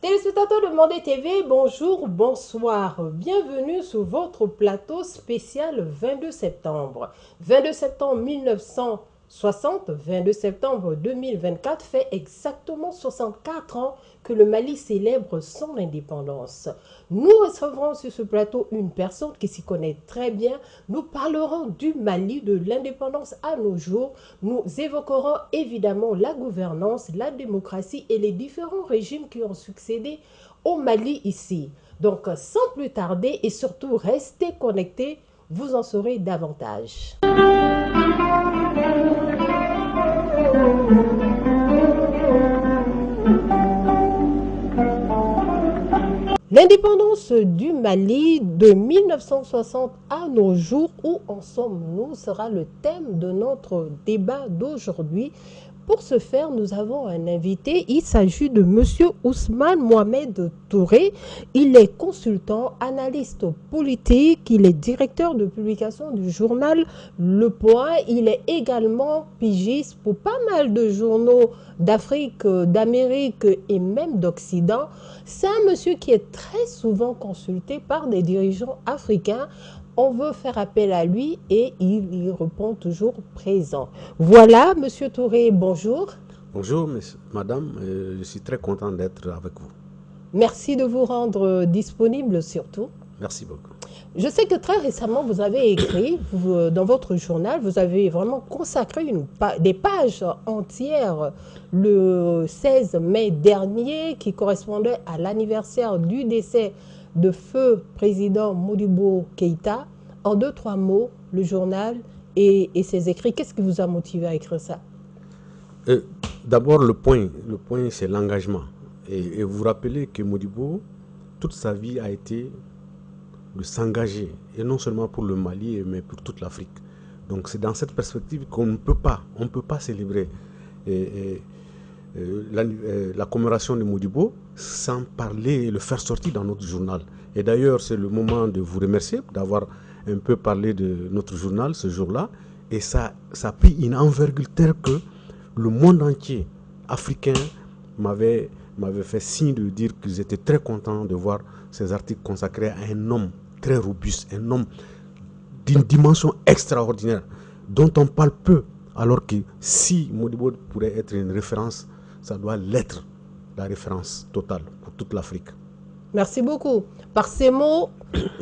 Téléspectateurs de Mandé TV, bonjour, bonsoir. Bienvenue sur votre plateau spécial 22 septembre. 22 septembre 1960, 22 septembre 2024 fait exactement 64 ans que le Mali célèbre son indépendance. Nous recevrons sur ce plateau une personne qui s'y connaît très bien. Nous parlerons du Mali, de l'indépendance à nos jours. Nous évoquerons évidemment la gouvernance, la démocratie et les différents régimes qui ont succédé au Mali ici. Donc sans plus tarder et surtout restez connectés, vous en saurez davantage. L'indépendance du Mali de 1960 à nos jours, où en sommes-nous, sera le thème de notre débat d'aujourd'hui. Pour ce faire, nous avons un invité. Il s'agit de M. Ousmane Mohamed Touré. Il est consultant, analyste politique. Il est directeur de publication du journal Le Point. Il est également pigiste pour pas mal de journaux d'Afrique, d'Amérique et même d'Occident. C'est un monsieur qui est très souvent consulté par des dirigeants africains. On veut faire appel à lui et il y répond toujours présent. Voilà, Monsieur Touré, bonjour. Bonjour, madame. Je suis très content d'être avec vous. Merci de vous rendre disponible surtout. Merci beaucoup. Je sais que très récemment, vous avez écrit, dans votre journal, vous avez vraiment consacré des pages entières le 16 mai dernier qui correspondait à l'anniversaire du décès de feu président Modibo Keïta. En 2-3 mots, le journal et ses écrits, qu'est-ce qui vous a motivé à écrire ça? D'abord, le point c'est l'engagement. Et vous vous rappelez que Modibo, toute sa vie a été de s'engager, et non seulement pour le Mali, mais pour toute l'Afrique. Donc c'est dans cette perspective qu'on ne peut pas célébrer la commémoration de Modibo sans parler et le faire sortir dans notre journal. Et d'ailleurs, c'est le moment de vous remercier d'avoir un peu parlé de notre journal ce jour-là. Et ça a pris une envergure telle que le monde entier africain m'avait fait signe de dire qu'ils étaient très contents de voir ces articles consacrés à un homme très robuste, un homme d'une dimension extraordinaire, dont on parle peu, alors que si Modibo pourrait être une référence, ça doit l'être, la référence totale pour toute l'Afrique. Merci beaucoup. Par ces mots,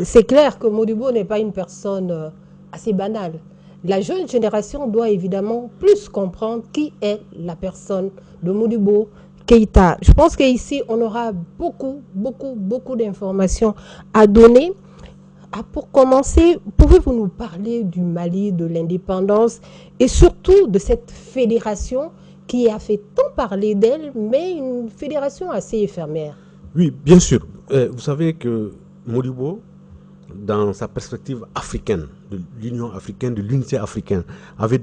c'est clair que Modibo n'est pas une personne assez banale. La jeune génération doit évidemment plus comprendre qui est la personne de Modibo Keïta. Je pense qu'ici, on aura beaucoup d'informations à donner. Pour commencer, pouvez-vous nous parler du Mali, de l'indépendance et surtout de cette fédération qui a fait tant parler d'elle, mais une fédération assez éphémère? Oui, bien sûr. Vous savez que Modibo, dans sa perspective africaine, de l'Union africaine, de l'unité africaine, avait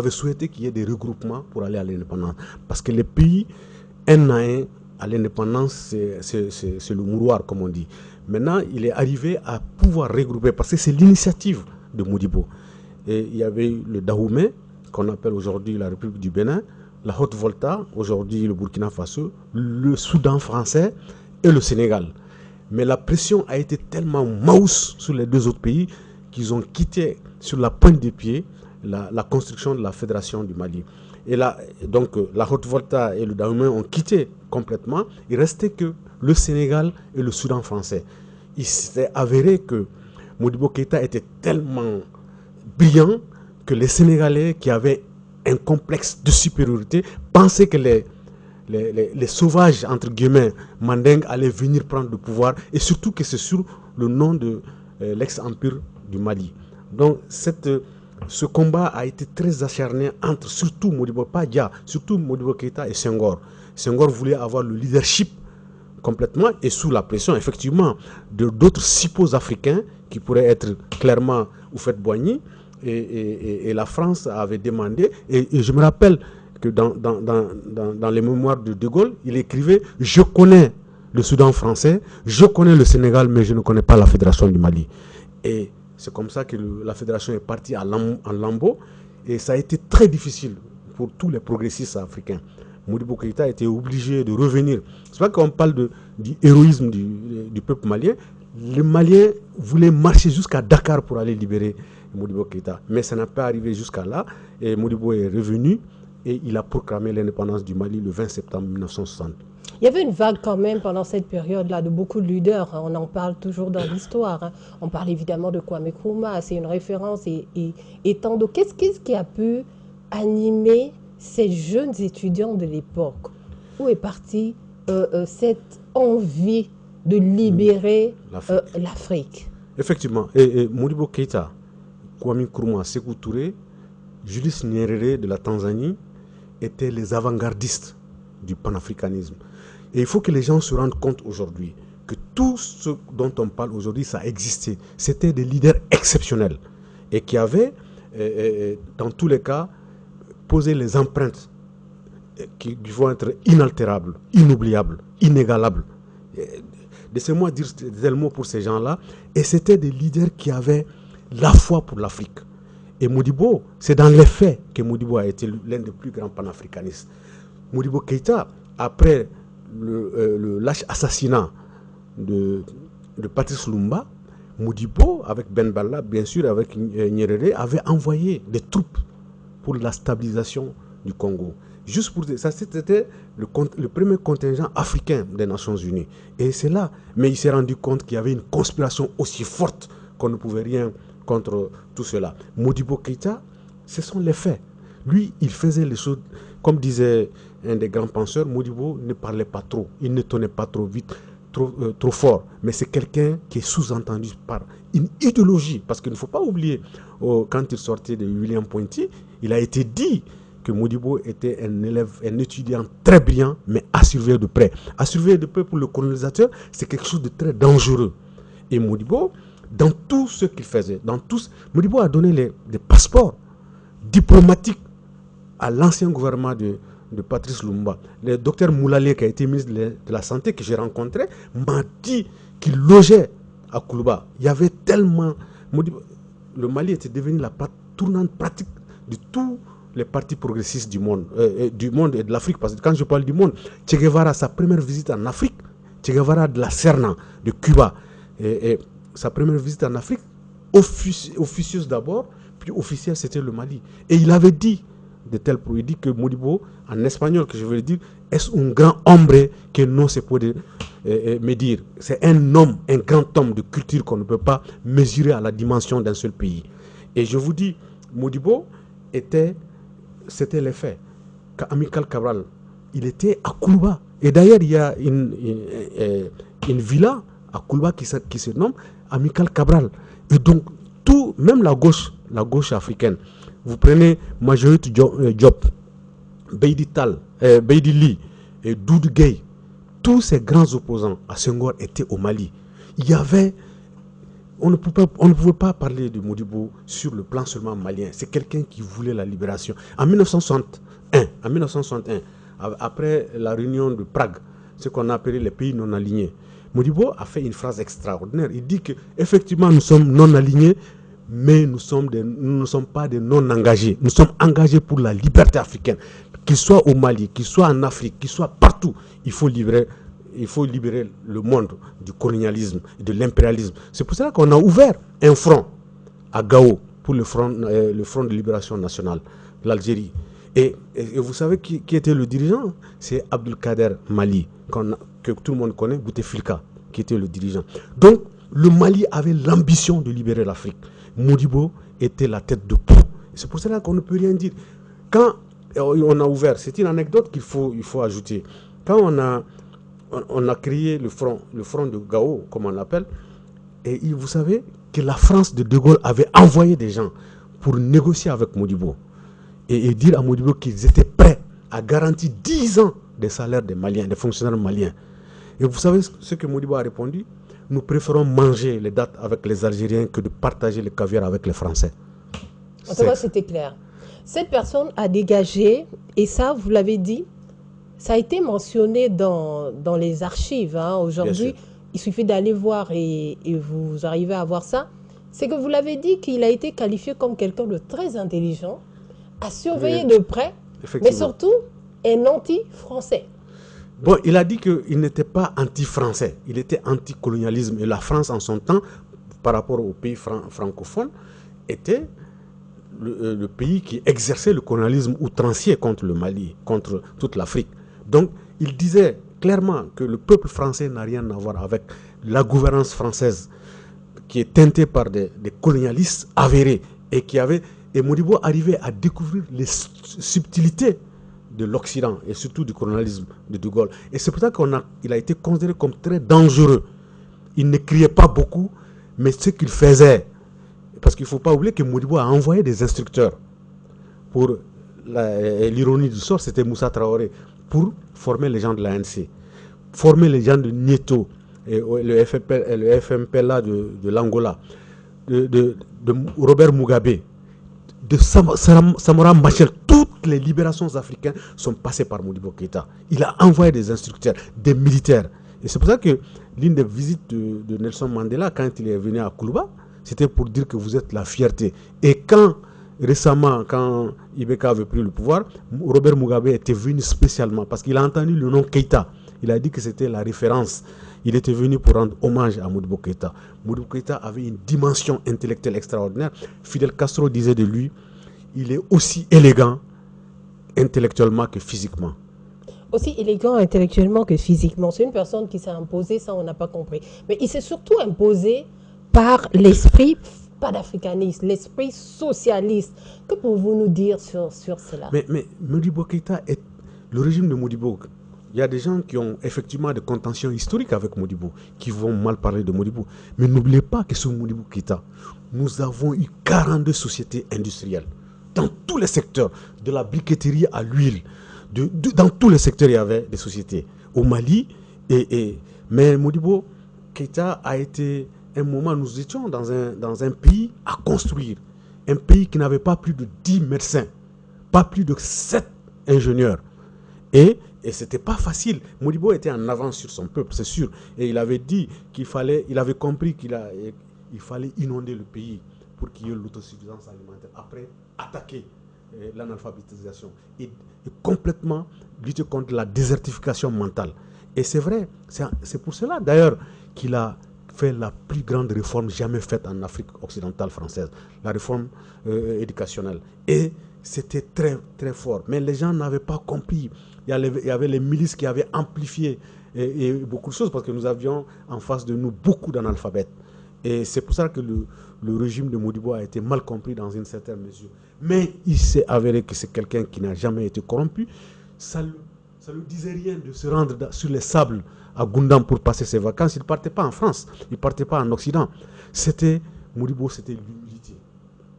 souhaité qu'il y ait des regroupements pour aller à l'indépendance. Parce que les pays, un à un, à l'indépendance, c'est le mouroir, comme on dit. Maintenant, il est arrivé à pouvoir regrouper, parce que c'est l'initiative de Modibo. Et il y avait le Dahomey, qu'on appelle aujourd'hui la République du Bénin, la Haute-Volta, aujourd'hui le Burkina Faso, le Soudan français et le Sénégal. Mais la pression a été tellement mausse sur les deux autres pays qu'ils ont quitté sur la pointe des pieds la construction de la Fédération du Mali. Et là, donc, la Haute-Volta et le Dahomey ont quitté complètement. Il restait que le Sénégal et le Soudan français. Il s'est avéré que Modibo Keïta était tellement brillant que les Sénégalais qui avaient un complexe de supériorité pensaient que les sauvages, entre guillemets, mandingues allaient venir prendre le pouvoir, et surtout que c'est sur le nom de l'ex-empire du Mali. Donc cette ce combat a été très acharné entre surtout Modibo, pas Dia, surtout Modibo Keïta et Senghor. Senghor voulait avoir le leadership complètement et sous la pression effectivement de d'autres suppôts africains qui pourraient être clairement Houphouët-Boigny et la France avait demandé et je me rappelle que dans les mémoires de Gaulle, il écrivait « Je connais le Soudan français, je connais le Sénégal, mais je ne connais pas la Fédération du Mali. » Et c'est comme ça que la Fédération est partie en lambeaux et ça a été très difficile pour tous les progressistes africains. Modibo Keïta était obligé de revenir. C'est pas qu'on parle du héroïsme du peuple malien. Les Maliens voulaient marcher jusqu'à Dakar pour aller libérer Modibo Keïta. Mais ça n'a pas arrivé jusqu'à là. Et Modibo est revenu et il a proclamé l'indépendance du Mali le 20 septembre 1960. Il y avait une vague quand même pendant cette période-là de beaucoup de leaders. On en parle toujours dans l'histoire. On parle évidemment de Kwame Nkrumah, c'est une référence. Et tant d'autres. Qu'est-ce qui a pu animer ces jeunes étudiants de l'époque? Où est partie cette envie de libérer l'Afrique? Effectivement. Et Modibo Keïta, Kwame Nkrumah, Sékou Touré, Julius Nyerere de la Tanzanie étaient les avant-gardistes du panafricanisme. Et il faut que les gens se rendent compte aujourd'hui que tout ce dont on parle aujourd'hui, ça existait. C'était des leaders exceptionnels et qui avaient, dans tous les cas, posé les empreintes qui vont être inaltérables, inoubliables, inégalables. Laissez-moi dire des mots pour ces gens-là. Et c'était des leaders qui avaient la foi pour l'Afrique. Et Modibo, c'est dans les faits que Modibo a été l'un des plus grands panafricanistes. Modibo Keïta, après le lâche assassinat de Patrice Lumumba, Modibo, avec Ben Balla, bien sûr, avec Nyerere, avait envoyé des troupes pour la stabilisation du Congo. Juste pour ça, c'était le premier contingent africain des Nations Unies. Et c'est là, mais il s'est rendu compte qu'il y avait une conspiration aussi forte qu'on ne pouvait rien contre tout cela. Modibo Keïta, ce sont les faits. Lui, il faisait les choses, comme disait un des grands penseurs, Modibo ne parlait pas trop, il ne tonnait pas trop vite, trop fort. Mais c'est quelqu'un qui est sous-entendu par une idéologie. Parce qu'il ne faut pas oublier, quand il sortait de William Ponty, il a été dit que Modibo était un élève, un étudiant très brillant, mais à surveiller de près. À surveiller de près pour le colonisateur, c'est quelque chose de très dangereux. Et Modibo, dans tout ce qu'il faisait, Modibo a donné des passeports diplomatiques à l'ancien gouvernement de Patrice Lumumba. Le docteur Moulalier, qui a été ministre de la Santé, que j'ai rencontré, m'a dit qu'il logeait à Koulouba. Il y avait tellement... Le Mali était devenu la tournante pratique de tous les partis progressistes du monde et de l'Afrique. Parce que quand je parle du monde, Che Guevara, sa première visite en Afrique, Che Guevara de la Serna, de Cuba, et sa première visite en Afrique, officieuse d'abord, puis officielle, c'était le Mali. Et il avait dit de tel pro, il dit que Modibo, en espagnol, que je veux dire, est un grand hombre que no se puede medir. C'est un homme, un grand homme de culture qu'on ne peut pas mesurer à la dimension d'un seul pays. Et je vous dis, Modibo c'était les faits. Amical Cabral, il était à Koulouba. Et d'ailleurs, il y a une villa à Koulouba qui se nomme Amical Cabral. Et donc, même la gauche africaine, vous prenez Majorité Diop, Beidi Tal, Beidi Ly et Doudou Gueye, tous ces grands opposants à Senghor étaient au Mali. Il y avait... On ne pouvait pas parler de Modibo sur le plan seulement malien. C'est quelqu'un qui voulait la libération. En 1961, après la réunion de Prague, ce qu'on a appelé les pays non alignés, Modibo a fait une phrase extraordinaire. Il dit qu'effectivement, nous sommes non alignés, mais nous ne sommes pas des non engagés. Nous sommes engagés pour la liberté africaine. Qu'il soit au Mali, qu'il soit en Afrique, qu'il soit partout, il faut libérer le monde du colonialisme et de l'impérialisme. C'est pour cela qu'on a ouvert un front à Gao pour le front de libération nationale, l'Algérie. Et vous savez qui était le dirigeant? C'est Abdelkader Mali, que tout le monde connaît, Bouteflika, qui était le dirigeant. Donc, le Mali avait l'ambition de libérer l'Afrique. Modibo était la tête de proue. C'est pour cela qu'on ne peut rien dire. Quand on a ouvert, c'est une anecdote il faut ajouter. Quand on a créé le front de Gao, comme on l'appelle, et vous savez que la France de Gaulle avait envoyé des gens pour négocier avec Modibo et dire à Modibo qu'ils étaient prêts à garantir 10 ans des salaires des Maliens, des fonctionnaires maliens. Et vous savez ce que Modibo a répondu? Nous préférons manger les dattes avec les Algériens que de partager le caviar avec les Français. En tout cas, c'était clair. Cette personne a dégagé, et ça, vous l'avez dit, ça a été mentionné dans les archives. Hein. Aujourd'hui, il suffit d'aller voir et vous arrivez à voir ça. C'est que vous l'avez dit qu'il a été qualifié comme quelqu'un de très intelligent, à surveiller de près, mais surtout un anti-français. Bon, il a dit qu'il n'était pas anti-français, il était anti-colonialisme. Et la France, en son temps, par rapport aux pays francophones, était le pays qui exerçait le colonialisme outrancier contre le Mali, contre toute l'Afrique. Donc, il disait clairement que le peuple français n'a rien à voir avec la gouvernance française qui est teintée par des colonialistes avérés et Modibo arrivait à découvrir les subtilités de l'Occident et surtout du colonialisme de De Gaulle. Et c'est pour ça qu'il a été considéré comme très dangereux. Il ne criait pas beaucoup, mais ce qu'il faisait, parce qu'il ne faut pas oublier que Modibo a envoyé des instructeurs pour l'ironie du sort, c'était Moussa Traoré, pour former les gens de l'ANC, former les gens de Nieto, et le FMPLA de l'Angola, de Robert Mugabe, de Samora Machel. Toutes les libérations africaines sont passées par Modibo Keïta. Il a envoyé des instructeurs, des militaires. Et c'est pour ça que l'une des visites de Nelson Mandela, quand il est venu à Koulouba, c'était pour dire que vous êtes la fierté. Et récemment, quand Ibeka avait pris le pouvoir, Robert Mugabe était venu spécialement parce qu'il a entendu le nom Keïta. Il a dit que c'était la référence. Il était venu pour rendre hommage à Modibo Keïta. Modibo Keïta avait une dimension intellectuelle extraordinaire. Fidel Castro disait de lui, il est aussi élégant intellectuellement que physiquement. Aussi élégant intellectuellement que physiquement. C'est une personne qui s'est imposée, ça on n'a pas compris. Mais il s'est surtout imposé par l'esprit panafricaniste, l'esprit socialiste. Que pouvez-vous nous dire sur cela? Mais Modibo Keïta est le régime de Modibo. Il y a des gens qui ont effectivement des contentions historiques avec Modibo, qui vont mal parler de Modibo. Mais n'oubliez pas que sur Modibo Keïta, nous avons eu 42 sociétés industrielles. Dans tous les secteurs, de la briqueterie à l'huile, dans tous les secteurs, il y avait des sociétés. Au Mali, mais Modibo Keïta a été un moment, nous étions dans un pays à construire. Un pays qui n'avait pas plus de 10 médecins, pas plus de 7 ingénieurs. Et ce n'était pas facile. Modibo était en avance sur son peuple, c'est sûr. Et il avait dit il avait compris qu'il fallait inonder le pays pour qu'il y ait l'autosuffisance alimentaire. Après, attaquer l'analphabétisation et complètement lutter contre la désertification mentale. Et c'est vrai, c'est pour cela d'ailleurs qu'il a fait la plus grande réforme jamais faite en Afrique occidentale française, la réforme éducationnelle. Et c'était très, très fort. Mais les gens n'avaient pas compris. Il y avait les milices qui avaient amplifié et beaucoup de choses parce que nous avions en face de nous beaucoup d'analphabètes. Et c'est pour ça que le régime de Modibo a été mal compris dans une certaine mesure. Mais il s'est avéré que c'est quelqu'un qui n'a jamais été corrompu. Ça ne lui disait rien de se rendre sur les sables à Goundam pour passer ses vacances. Il ne partait pas en France, il ne partait pas en Occident. Modibo, c'était l'humilité,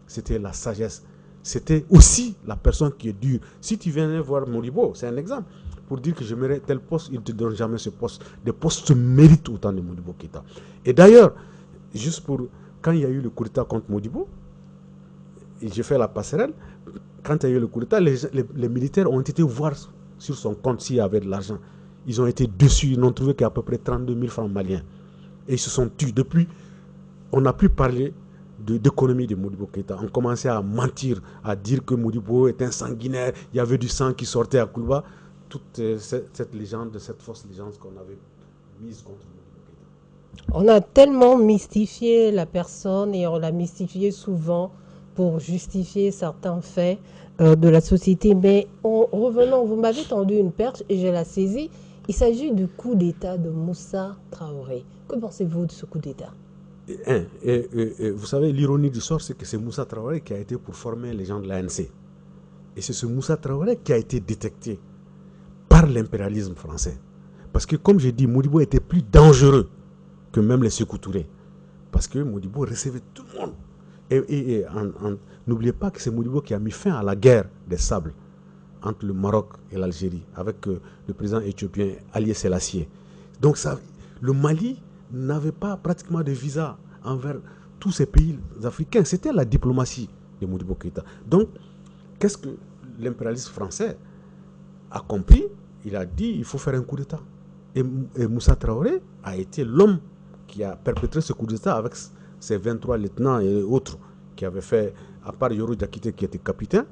c'était la sagesse. C'était aussi la personne qui est dure. Si tu venais voir Modibo, c'est un exemple, pour dire que je mérite tel poste, il ne te donne jamais ce poste. Des postes se méritent autant de Modibo Keïta. Et d'ailleurs, quand il y a eu le coup d'État contre Modibo, et j'ai fait la passerelle, quand il y a eu le coup d'État, les militaires ont été voir sur son compte s'il y avait de l'argent. Ils ont été dessus, ils n'ont trouvé qu'à peu près 32 000 francs maliens. Et ils se sont tus. Depuis, on n'a plus parlé d'économie de Modibo Keïta. On commençait à mentir, à dire que Modibo est un sanguinaire, il y avait du sang qui sortait à Koulouba. Toute cette légende, cette fausse légende qu'on avait mise contre Modibo Keïta. On a tellement mystifié la personne et on l'a mystifié souvent pour justifier certains faits de la société. Mais en revenant, vous m'avez tendu une perche et je la saisis. Il s'agit du coup d'État de Moussa Traoré. Que pensez-vous de ce coup d'État? Vous savez, l'ironie du sort, c'est que c'est Moussa Traoré qui a été pour former les gens de l'ANC. Et c'est ce Moussa Traoré qui a été détecté par l'impérialisme français. Parce que, comme j'ai dit, Modibo était plus dangereux que même les Sékou Touré. Parce que Modibo recevait tout le monde. N'oubliez pas que c'est Modibo qui a mis fin à la guerre des sables entre le Maroc et l'Algérie, avec le président éthiopien Haïlé Sélassié. Donc le Mali n'avait pas pratiquement de visa envers tous ces pays africains. C'était la diplomatie de Modibo Keïta. Donc, qu'est-ce que l'impérialiste français a compris? Il a dit il faut faire un coup d'État. Et Moussa Traoré a été l'homme qui a perpétré ce coup d'État avec ses 23 lieutenants et autres qui avaient fait, à part Yoro Diakité qui était capitaine.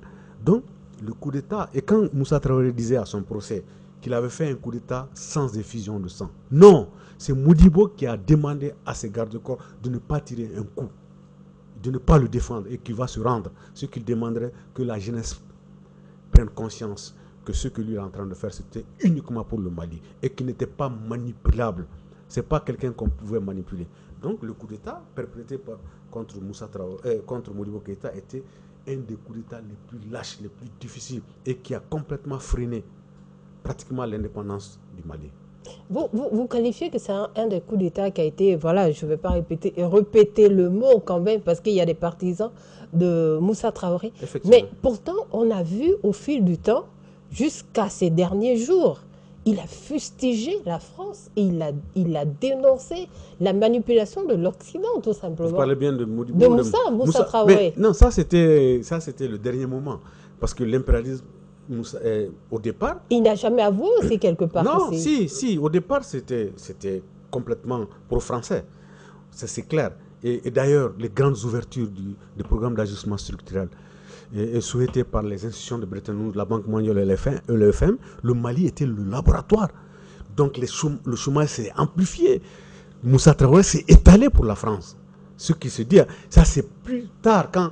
Donc, le coup d'État, et quand Moussa Traoré disait à son procès qu'il avait fait un coup d'État sans effusion de sang, non, c'est Modibo qui a demandé à ses gardes-corps de ne pas tirer un coup, de ne pas le défendre et qu'il va se rendre. Ce qu'il demanderait que la jeunesse prenne conscience que ce que lui est en train de faire, c'était uniquement pour le Mali et qu'il n'était pas manipulable. Ce n'est pas quelqu'un qu'on pouvait manipuler. Donc le coup d'État perpétré contre Moussa Traoré, contre Modibo Keïta était un des coups d'État les plus lâches, les plus difficiles et qui a complètement freiné pratiquement l'indépendance du Mali. Vous qualifiez que c'est un des coups d'État qui a été, voilà, je ne vais pas répéter le mot quand même, parce qu'il y a des partisans de Moussa Traoré. Mais pourtant, on a vu au fil du temps, jusqu'à ces derniers jours, il a fustigé la France et il a dénoncé la manipulation de l'Occident, tout simplement. Vous parlez bien de Modibo, de Moussa Traoré. Mais non, ça c'était le dernier moment. Parce que l'impérialisme, au départ... Il n'a jamais avoué aussi quelque part. Non, si, au départ c'était complètement pro-français. C'est clair. Et d'ailleurs, les grandes ouvertures du programme d'ajustement structurel et souhaité par les institutions de Bretton Woods, la Banque mondiale et l'EFM, le Mali était le laboratoire. Donc le chômage s'est amplifié. Moussa Traoré s'est étalé pour la France. Ce qui se dit, ça c'est plus tard, quand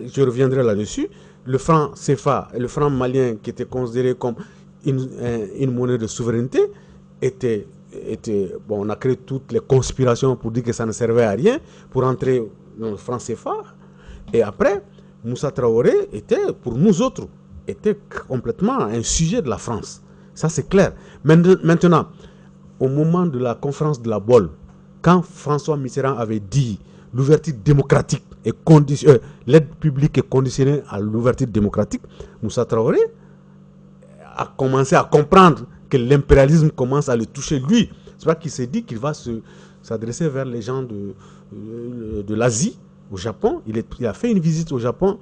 je reviendrai là-dessus, le franc CFA, le franc malien qui était considéré comme une monnaie de souveraineté, bon, on a créé toutes les conspirations pour dire que ça ne servait à rien, pour entrer dans le franc CFA. Et après, Moussa Traoré était, pour nous autres, était complètement un sujet de la France. Ça, c'est clair. Maintenant, au moment de la conférence de la Bolle, quand François Mitterrand avait dit l'ouverture démocratique et l'aide publique est conditionnée à l'ouverture démocratique, Moussa Traoré a commencé à comprendre que l'impérialisme commence à le toucher lui. C'est pas qu'il s'est dit qu'il va s'adresser vers les gens de l'Asie, au Japon. Il a fait une visite au Japon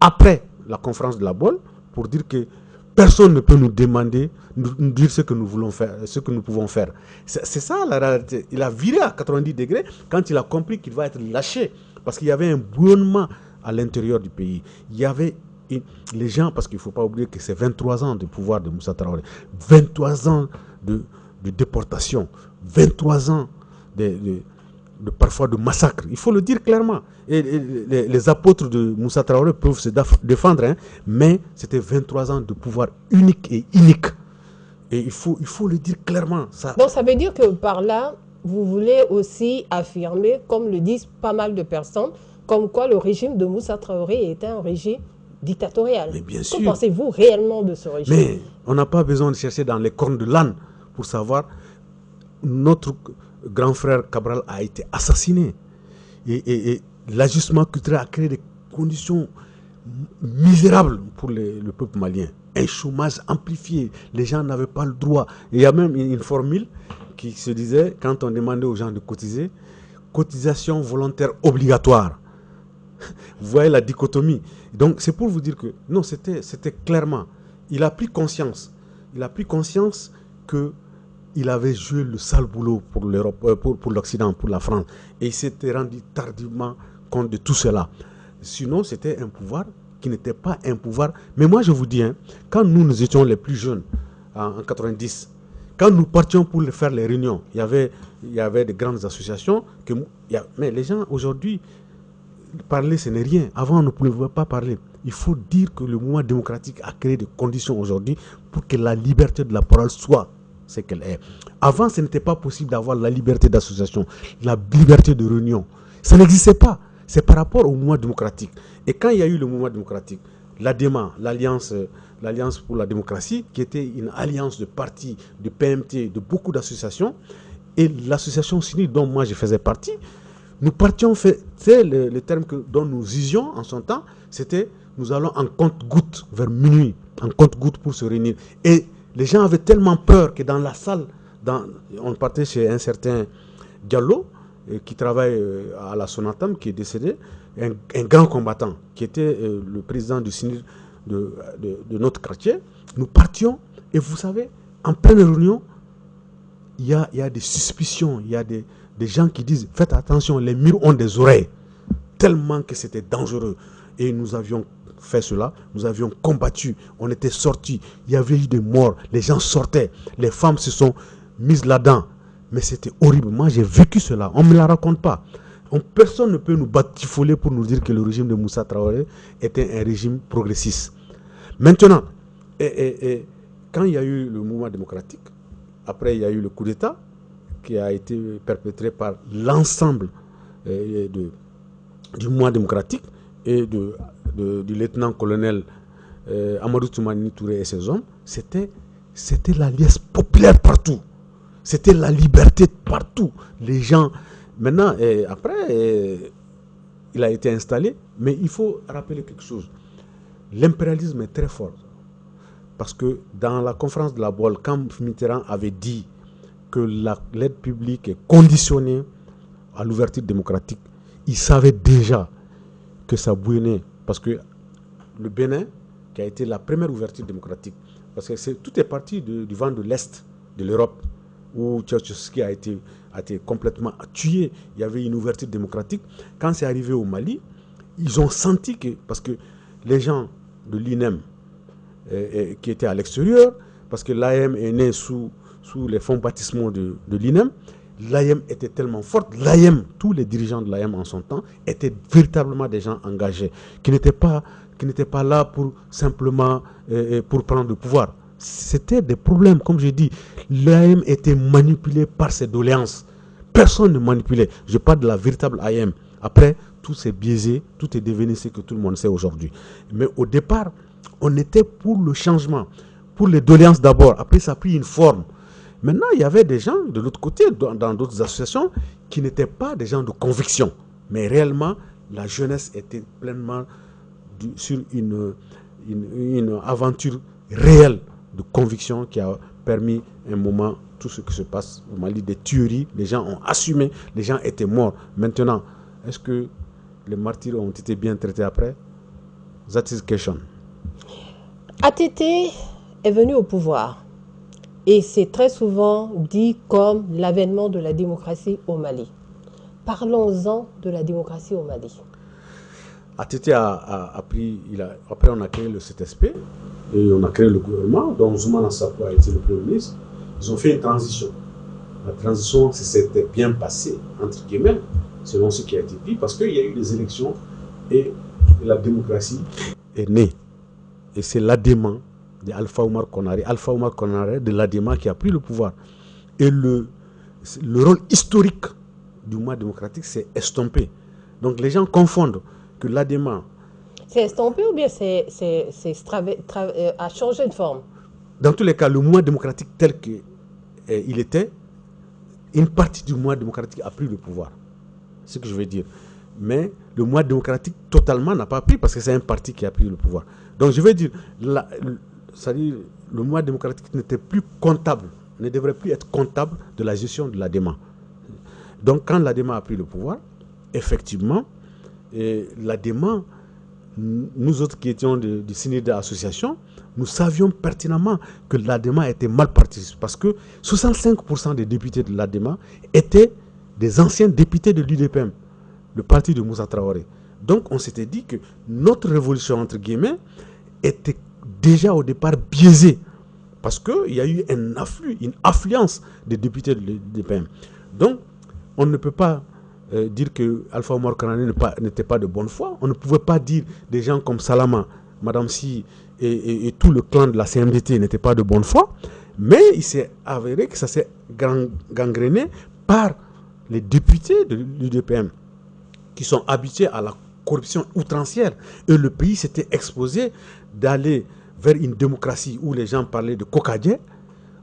après la conférence de la Bolle pour dire que personne ne peut nous demander, nous dire ce que nous voulons faire, ce que nous pouvons faire. C'est ça la réalité. Il a viré à 90 degrés quand il a compris qu'il va être lâché parce qu'il y avait un bouillonnement à l'intérieur du pays. Il y avait les gens, parce qu'il ne faut pas oublier que c'est 23 ans de pouvoir de Moussa Traoré, 23 ans de déportation, 23 ans parfois de massacre. Il faut le dire clairement. Et les apôtres de Moussa Traoré peuvent se défendre, hein, mais c'était 23 ans de pouvoir unique et inique. Et il faut le dire clairement. Donc ça veut dire que par là, vous voulez aussi affirmer, comme le disent pas mal de personnes, comme quoi le régime de Moussa Traoré était un régime dictatorial. Mais bien sûr. Que pensez-vous réellement de ce régime? Mais on n'a pas besoin de chercher dans les cornes de l'âne pour savoir. Notre grand frère Cabral a été assassiné. Et l'ajustement culturel a créé des conditions misérables pour le peuple malien. Un chômage amplifié. Les gens n'avaient pas le droit. Et il y a même une formule qui se disait, quand on demandait aux gens de cotiser, cotisation volontaire obligatoire. Vous voyez la dichotomie. Donc c'est pour vous dire que, non, c'était clairement, il a pris conscience. Il a pris conscience que il avait joué le sale boulot pour l'Europe, pour l'Occident, pour la France. Et il s'était rendu tardivement compte de tout cela. Sinon, c'était un pouvoir qui n'était pas un pouvoir. Mais moi, je vous dis, hein, quand nous étions les plus jeunes, en 90, quand nous partions pour faire les réunions, il y avait des grandes associations. Mais les gens, aujourd'hui, parler, ce n'est rien. Avant, on ne pouvait pas parler. Il faut dire que le mouvement démocratique a créé des conditions aujourd'hui pour que la liberté de la parole soit ce qu'elle est. Avant, ce n'était pas possible d'avoir la liberté d'association, la liberté de réunion. Ça n'existait pas. C'est par rapport au mouvement démocratique. Et quand il y a eu le mouvement démocratique, l'ADEMA, l'Alliance pour la démocratie, qui était une alliance de partis, de PMT, de beaucoup d'associations, et l'association CINI dont moi je faisais partie, Nous partions, c'est le terme dont nous usions en son temps, c'était nous allons en compte-gouttes vers minuit, en compte-gouttes pour se réunir. Et les gens avaient tellement peur que dans la salle, on partait chez un certain Diallo, qui travaille à la Sonatam, qui est décédé, un grand combattant, qui était le président du CNIR de notre quartier. Nous partions, et vous savez, en pleine réunion, il y a des suspicions, il y a des gens qui disent, faites attention, les murs ont des oreilles, tellement que c'était dangereux. Et nous avions fait cela, nous avions combattu, on était sortis, il y avait eu des morts, les gens sortaient, les femmes se sont mises là-dedans. Mais c'était horrible, moi j'ai vécu cela, on ne me la raconte pas. Personne ne peut nous batifoler pour nous dire que le régime de Moussa Traoré était un régime progressiste. Maintenant, quand il y a eu le mouvement démocratique, après il y a eu le coup d'État qui a été perpétré par l'ensemble du mouvement démocratique et du lieutenant-colonel Amadou Toumani Touré et ses hommes, c'était la liesse populaire partout. C'était la liberté partout. Les gens... Maintenant, après, il a été installé, mais il faut rappeler quelque chose. L'impérialisme est très fort. Parce que dans la conférence de la Bolle, quand Mitterrand avait dit que l'aide publique est conditionnée à l'ouverture démocratique, il savait déjà que ça bouillonnait. Parce que le Bénin, qui a été la première ouverture démocratique, parce que tout est parti du vent de l'Est, de l'Europe, où Ceausescu a été complètement tué. Il y avait une ouverture démocratique. Quand c'est arrivé au Mali, ils ont senti que, parce que les gens de l'INEM qui étaient à l'extérieur, parce que l'AM est né sous les fonds baptismaux de l'INEM, l'AM était tellement forte, l'AM, tous les dirigeants de l'AM en son temps, étaient véritablement des gens engagés, qui n'étaient pas là pour simplement pour prendre le pouvoir. C'était des problèmes, comme je dis. L'AM était manipulé par ses doléances. Personne ne manipulait. Je parle de la véritable AM. Après, tout s'est biaisé, tout est devenu ce que tout le monde sait aujourd'hui. Mais au départ, on était pour le changement, pour les doléances d'abord. Après, ça a pris une forme. Maintenant, il y avait des gens de l'autre côté, dans d'autres associations, qui n'étaient pas des gens de conviction. Mais réellement, la jeunesse était pleinement sur une aventure réelle de conviction qui a permis un moment tout ce qui se passe au Mali, des tueries, les gens ont assumé, les gens étaient morts. Maintenant, est-ce que les martyrs ont été bien traités après? That is question. ATT est venu au pouvoir et c'est très souvent dit comme l'avènement de la démocratie au Mali. Parlons-en de la démocratie au Mali. ATT a pris, après on a créé le CTSP et on a créé le gouvernement, dont Zoumana Sapo a été le premier ministre. Ils ont fait une transition. La transition s'était bien passée, entre guillemets, selon ce qui a été dit, parce qu'il y a eu des élections et la démocratie est née. Et c'est l'ADEMA d'Alpha Oumar Konaré, de l'ADEMA qui a pris le pouvoir. Et le rôle historique du mouvement démocratique s'est estompé. Donc les gens confondent que l'ADEMA... C'est estompé ou bien a changé de forme? Dans tous les cas, le mouvement démocratique tel qu'il était, une partie du mouvement démocratique a pris le pouvoir. C'est ce que je veux dire. Mais le mouvement démocratique totalement n'a pas pris parce que c'est un parti qui a pris le pouvoir. Donc je veux dire, c'est-à-dire, le mouvement démocratique n'était plus comptable, ne devrait plus être comptable de la gestion de l'ADEMA. Donc quand l'ADEMA a pris le pouvoir, effectivement, l'ADEMA, nous autres qui étions du CNIR d'association, nous savions pertinemment que l'ADEMA était mal partie parce que 65% des députés de l'ADEMA étaient des anciens députés de l'UDPM, le parti de Moussa Traoré. Donc on s'était dit que notre révolution, entre guillemets, était déjà au départ biaisée parce qu'il y a eu un afflux, une affluence des députés de l'UDPM. Donc on ne peut pas dire que Alpha Oumar Konaré n'était pas de bonne foi. On ne pouvait pas dire des gens comme Salama, Madame Si et tout le clan de la CMDT n'étaient pas de bonne foi. Mais il s'est avéré que ça s'est gangréné par les députés de l'UDPM qui sont habitués à la corruption outrancière. Et le pays s'était exposé d'aller vers une démocratie où les gens parlaient de cocadier.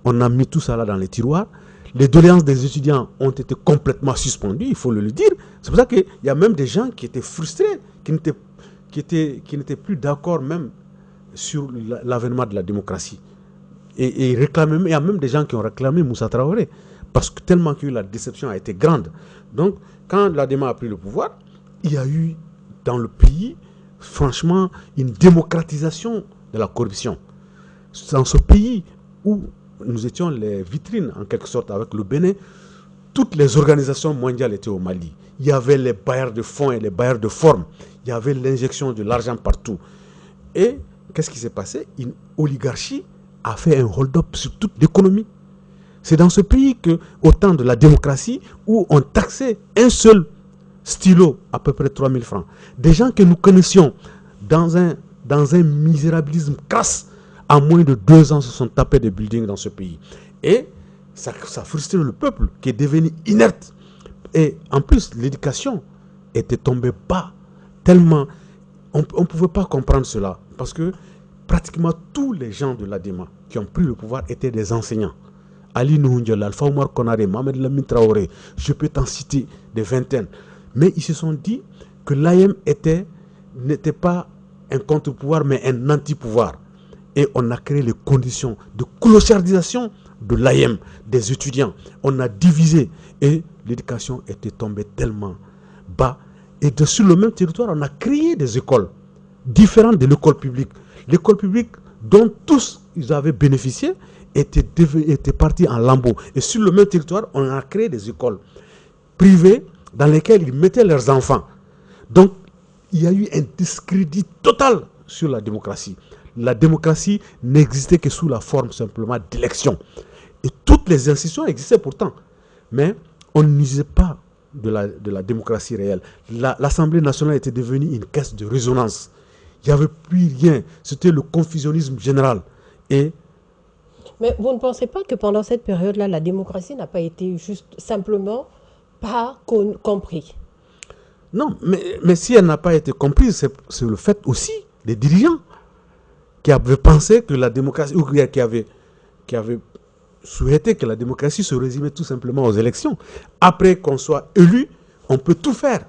On a mis tout ça là dans les tiroirs. Les doléances des étudiants ont été complètement suspendues, il faut le dire. C'est pour ça qu'il y a même des gens qui étaient frustrés, qui n'étaient plus d'accord même sur l'avènement de la démocratie. Et réclamer, il y a même des gens qui ont réclamé Moussa Traoré, parce que tellement que la déception a été grande. Donc, quand l'ADEMA a pris le pouvoir, il y a eu dans le pays, franchement, une démocratisation de la corruption. Dans ce pays où nous étions les vitrines, en quelque sorte, avec le Bénin, toutes les organisations mondiales étaient au Mali. Il y avait les bailleurs de fonds et les bailleurs de formes. Il y avait l'injection de l'argent partout. Et qu'est-ce qui s'est passé? Une oligarchie a fait un hold-up sur toute l'économie. C'est dans ce pays que, au temps de la démocratie, où on taxait un seul stylo à peu près 3 000 francs. Des gens que nous connaissions dans un misérabilisme crasse, en moins de 2 ans, se sont tapés des buildings dans ce pays. Et ça frustrait le peuple qui est devenu inerte. Et en plus, l'éducation était tombée bas. Tellement, on ne pouvait pas comprendre cela. Parce que pratiquement tous les gens de l'ADEMA qui ont pris le pouvoir étaient des enseignants. Ali Nouhoundjala, Alpha Oumar Konaré, Mohamed Lamine Traoré, je peux t'en citer des vingtaines. Mais ils se sont dit que l'AM n'était pas un contre-pouvoir, mais un anti-pouvoir. Et on a créé les conditions de clochardisation de l'AM, des étudiants. On a divisé et l'éducation était tombée tellement bas. Et sur le même territoire, on a créé des écoles différentes de l'école publique. L'école publique dont tous ils avaient bénéficié était partie en lambeaux. Et sur le même territoire, on a créé des écoles privées dans lesquelles ils mettaient leurs enfants. Donc, il y a eu un discrédit total sur la démocratie. La démocratie n'existait que sous la forme simplement d'élection. Et toutes les institutions existaient pourtant. Mais on n'usait pas de la démocratie réelle. L'Assemblée nationale était devenue une caisse de résonance. Il n'y avait plus rien. C'était le confusionnisme général. Mais vous ne pensez pas que pendant cette période-là, la démocratie n'a pas été juste simplement pas comprise? Non, mais si elle n'a pas été comprise, c'est le fait aussi des dirigeants qui avaient pensé que la démocratie, ou qui avaient souhaité que la démocratie se résumait tout simplement aux élections. Après qu'on soit élu, on peut tout faire.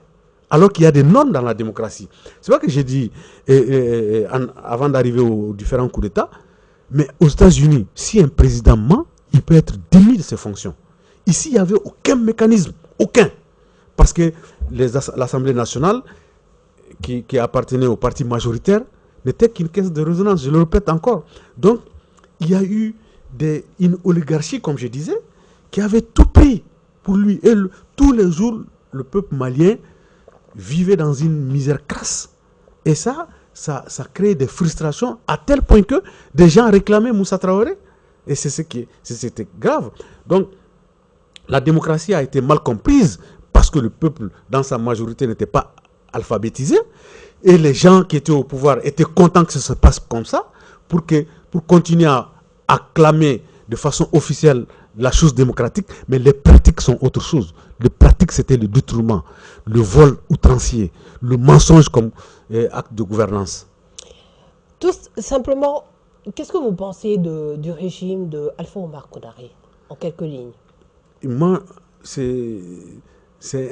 Alors qu'il y a des normes dans la démocratie. C'est vrai que j'ai dit, avant d'arriver aux différents coups d'État, mais aux États-Unis, si un président ment, il peut être démis de ses fonctions. Ici, il n'y avait aucun mécanisme, aucun. Parce que l'Assemblée nationale, qui appartenait au parti majoritaire, n'était qu'une caisse de résonance, je le répète encore. Donc, il y a eu une oligarchie, comme je disais, qui avait tout pris pour lui. Et tous les jours, le peuple malien vivait dans une misère crasse. Et ça crée des frustrations à tel point que des gens réclamaient Moussa Traoré. Et c'était grave. Donc, la démocratie a été mal comprise parce que le peuple, dans sa majorité, n'était pas alphabétisé. Et les gens qui étaient au pouvoir étaient contents que ça se passe comme ça pour continuer à acclamer de façon officielle la chose démocratique, mais les pratiques sont autre chose. Les pratiques, c'était le détournement, le vol outrancier, le mensonge comme acte de gouvernance. Tout simplement, qu'est-ce que vous pensez du régime de Alpha Oumar Konaré, en quelques lignes? Moi, c'est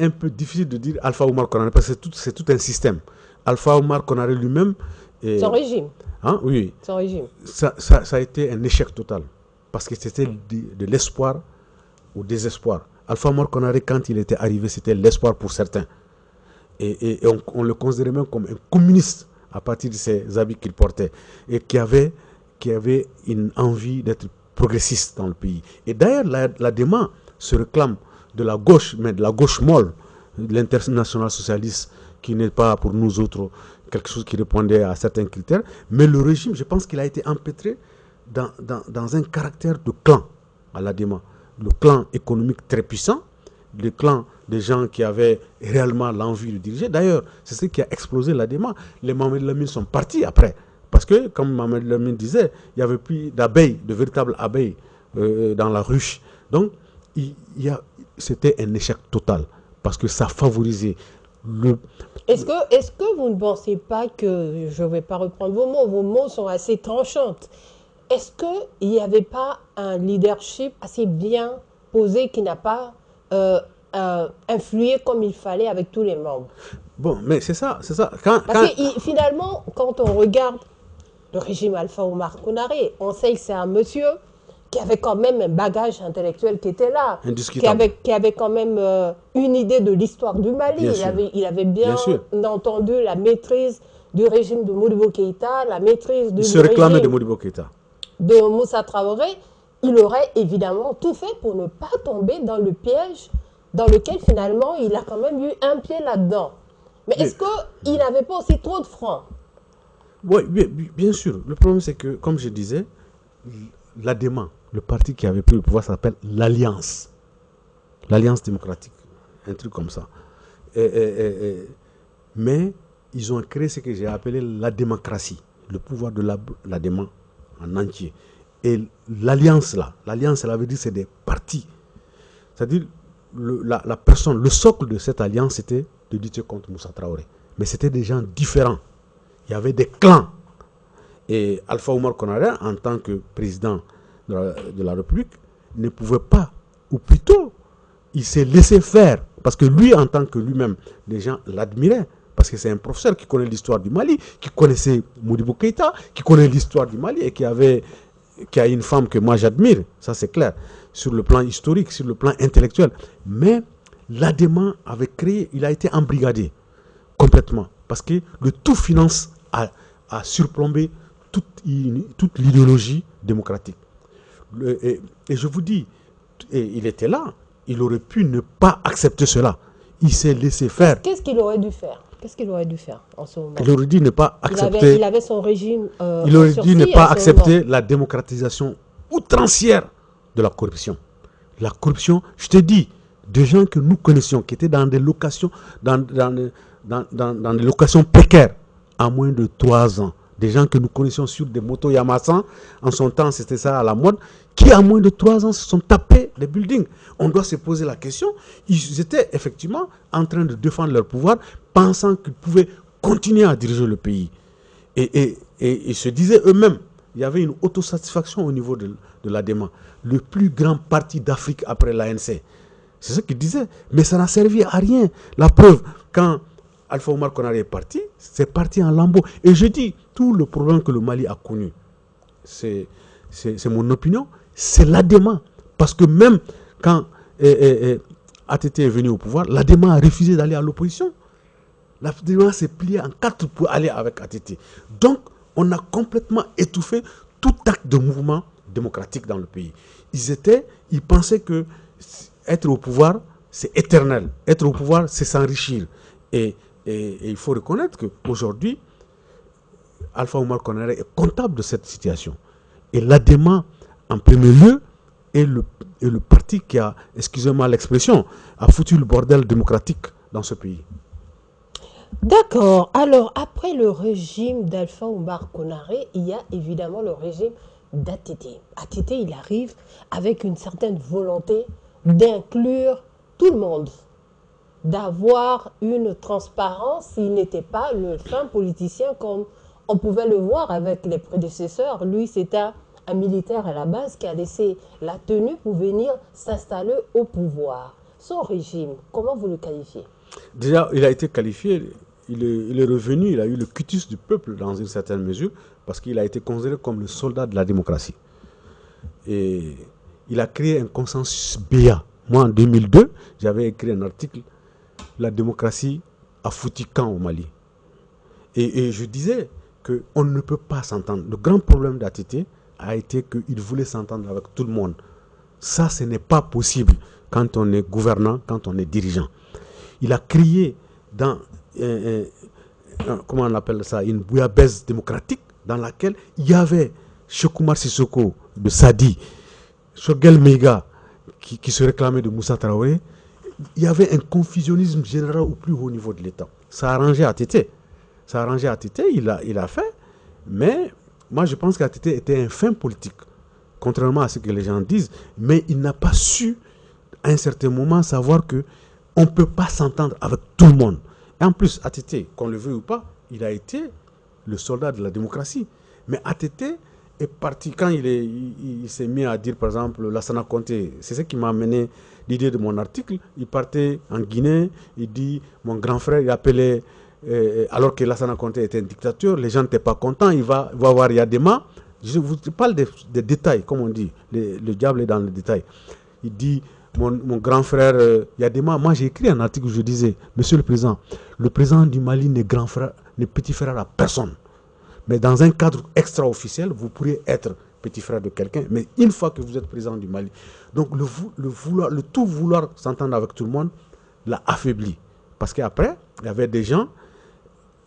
un peu difficile de dire Alpha Oumar Konaré, parce que c'est tout un système. Alpha Oumar Konaré lui-même... Son régime. Hein, oui. Son régime. Ça a été un échec total. Parce que c'était de l'espoir au désespoir. Alpha Oumar Konaré, quand il était arrivé, c'était l'espoir pour certains. Et on le considérait même comme un communiste à partir de ses habits qu'il portait. Et qui avait une envie d'être progressiste dans le pays. Et d'ailleurs, l'ADEMA se réclame de la gauche, mais de la gauche molle, de l'international socialiste, qui n'est pas pour nous autres quelque chose qui répondait à certains critères. Mais le régime, je pense qu'il a été empêtré dans un caractère de clan à l'ADEMA. Le clan économique très puissant, le clan des gens qui avaient réellement l'envie de diriger. D'ailleurs, c'est ce qui a explosé l'ADEMA. Les Mohamed Lamine sont partis après. Parce que, comme Mohamed Lamine disait, il n'y avait plus d'abeilles, de véritables abeilles dans la ruche. Donc, c'était un échec total. Parce que ça favorisait le... Est-ce que vous ne pensez pas que, je ne vais pas reprendre vos mots sont assez tranchants. Est-ce qu'il n'y avait pas un leadership assez bien posé, qui n'a pas influé comme il fallait avec tous les membres. Bon, mais c'est ça, c'est ça. Parce que finalement, quand on regarde le régime Alpha Oumar Konaré, on sait que c'est un monsieur qui avait quand même un bagage intellectuel qui était là, qui avait quand même une idée de l'histoire du Mali. Il avait bien entendu la maîtrise du régime de Modibo Keïta, la maîtrise du régime de Modibo Keïta, de Moussa Traoré. Il aurait évidemment tout fait pour ne pas tomber dans le piège dans lequel finalement il a quand même eu un pied là-dedans. Mais est-ce qu'il n'avait pas aussi trop de francs? Oui, bien sûr. Le problème, c'est que, comme je disais, l'ADEMA, le parti qui avait pris le pouvoir, s'appelle l'Alliance. L'Alliance démocratique. Un truc comme ça. Mais ils ont créé ce que j'ai appelé la démocratie. Le pouvoir de l'ADEMA en entier. Et l'Alliance, là, ça veut dire c'est des partis. C'est-à-dire, la personne, le socle de cette alliance, c'était de lutter contre Moussa Traoré. Mais c'était des gens différents. Il y avait des clans. Et Alpha Oumar Konaré, en tant que président de la République, ne pouvait pas, ou plutôt, il s'est laissé faire. Parce que lui, en tant que lui-même, les gens l'admiraient. Parce que c'est un professeur qui connaît l'histoire du Mali, qui connaissait Modibo Keïta, qui connaît l'histoire du Mali et qui a une femme que moi j'admire, ça c'est clair, sur le plan historique, sur le plan intellectuel. Mais l'ADEMA avait créé, il a été embrigadé complètement. Parce que le tout finance a surplombé toute l'idéologie démocratique. Et je vous dis, il était là, il aurait pu ne pas accepter cela. Il s'est laissé faire. Qu'est-ce qu'il aurait dû faire? Qu'est-ce qu'il aurait dû faire en ce moment? Il aurait dû ne pas accepter. Il avait son régime. Il aurait dû ne pas accepter la démocratisation outrancière de la corruption. La corruption, je te dis, des gens que nous connaissions, qui étaient dans des locations, dans des locations précaires, à moins de 3 ans. Des gens que nous connaissions sur des motos Yamaha, en son temps c'était ça à la mode, qui à moins de 3 ans se sont tapés des buildings. On doit se poser la question. Ils étaient effectivement en train de défendre leur pouvoir, pensant qu'ils pouvaient continuer à diriger le pays. Et ils se disaient eux-mêmes, il y avait une autosatisfaction au niveau de l'ADEMA, le plus grand parti d'Afrique après l'ANC. C'est ce qu'ils disaient. Mais ça n'a servi à rien. La preuve, quand Alpha Oumar Konaré est parti, c'est parti en lambeaux. Et je dis, tout le problème que le Mali a connu, c'est mon opinion, c'est l'ADEMA. Parce que même quand ATT est venu au pouvoir, l'ADEMA a refusé d'aller à l'opposition. L'ADEMA s'est plié en 4 pour aller avec ATT. Donc, on a complètement étouffé tout acte de mouvement démocratique dans le pays. Ils pensaient que être au pouvoir, c'est éternel. Être au pouvoir, c'est s'enrichir. Et il faut reconnaître qu'aujourd'hui, Alpha Oumar Konaré est comptable de cette situation. Et l'ADEMA, en premier lieu, est le parti qui a, excusez-moi l'expression, a foutu le bordel démocratique dans ce pays. D'accord. Alors, après le régime d'Alpha Oumar Konaré, il y a évidemment le régime d'ATT. ATT, il arrive avec une certaine volonté d'inclure tout le monde, d'avoir une transparence. Il n'était pas le fin politicien comme on pouvait le voir avec les prédécesseurs. Lui, c'était un militaire à la base qui a laissé la tenue pour venir s'installer au pouvoir. Son régime, comment vous le qualifiez? Déjà, il a été qualifié, il est revenu, il a eu le cutus du peuple dans une certaine mesure, parce qu'il a été considéré comme le soldat de la démocratie. Et il a créé un consensus BA. Moi, en 2002, j'avais écrit un article, la démocratie a foutu camp au Mali. Et je disais qu'on ne peut pas s'entendre. Le grand problème d'ATT a été qu'il voulait s'entendre avec tout le monde. Ça, ce n'est pas possible quand on est gouvernant, quand on est dirigeant. Il a créé dans, comment on appelle ça, une bouillabaisse démocratique dans laquelle il y avait Cheikh Oumar Sissoko de Sadi, Choguel Meiga qui se réclamait de Moussa Traoré. Il y avait un confusionnisme général au plus haut niveau de l'État. Ça a arrangé ATT. Ça a arrangé ATT, il a fait. Mais moi, je pense qu'ATT était un fin politique, contrairement à ce que les gens disent. Mais il n'a pas su, à un certain moment, savoir que on ne peut pas s'entendre avec tout le monde. Et en plus, ATT, qu'on le veuille ou pas, il a été le soldat de la démocratie. Mais ATT est parti, quand il s'est mis à dire, par exemple, Lassana Conté, c'est ce qui m'a amené l'idée de mon article. Il partait en Guinée, il dit, mon grand frère, il appelait, alors que Lassana Conté était un dictateur, les gens n'étaient pas contents, il va voir Yadema. Je vous parle des détails, comme on dit, le diable est dans le détail. Il dit, mon grand frère Yadema, moi j'ai écrit un article où je disais, Monsieur le président du Mali n'est grand frère, n'est petit frère à personne. Mais dans un cadre extra-officiel, vous pourriez être petit frère de quelqu'un, mais une fois que vous êtes président du Mali. Donc le tout vouloir s'entendre avec tout le monde l'a affaibli. Parce qu'après, il y avait des gens,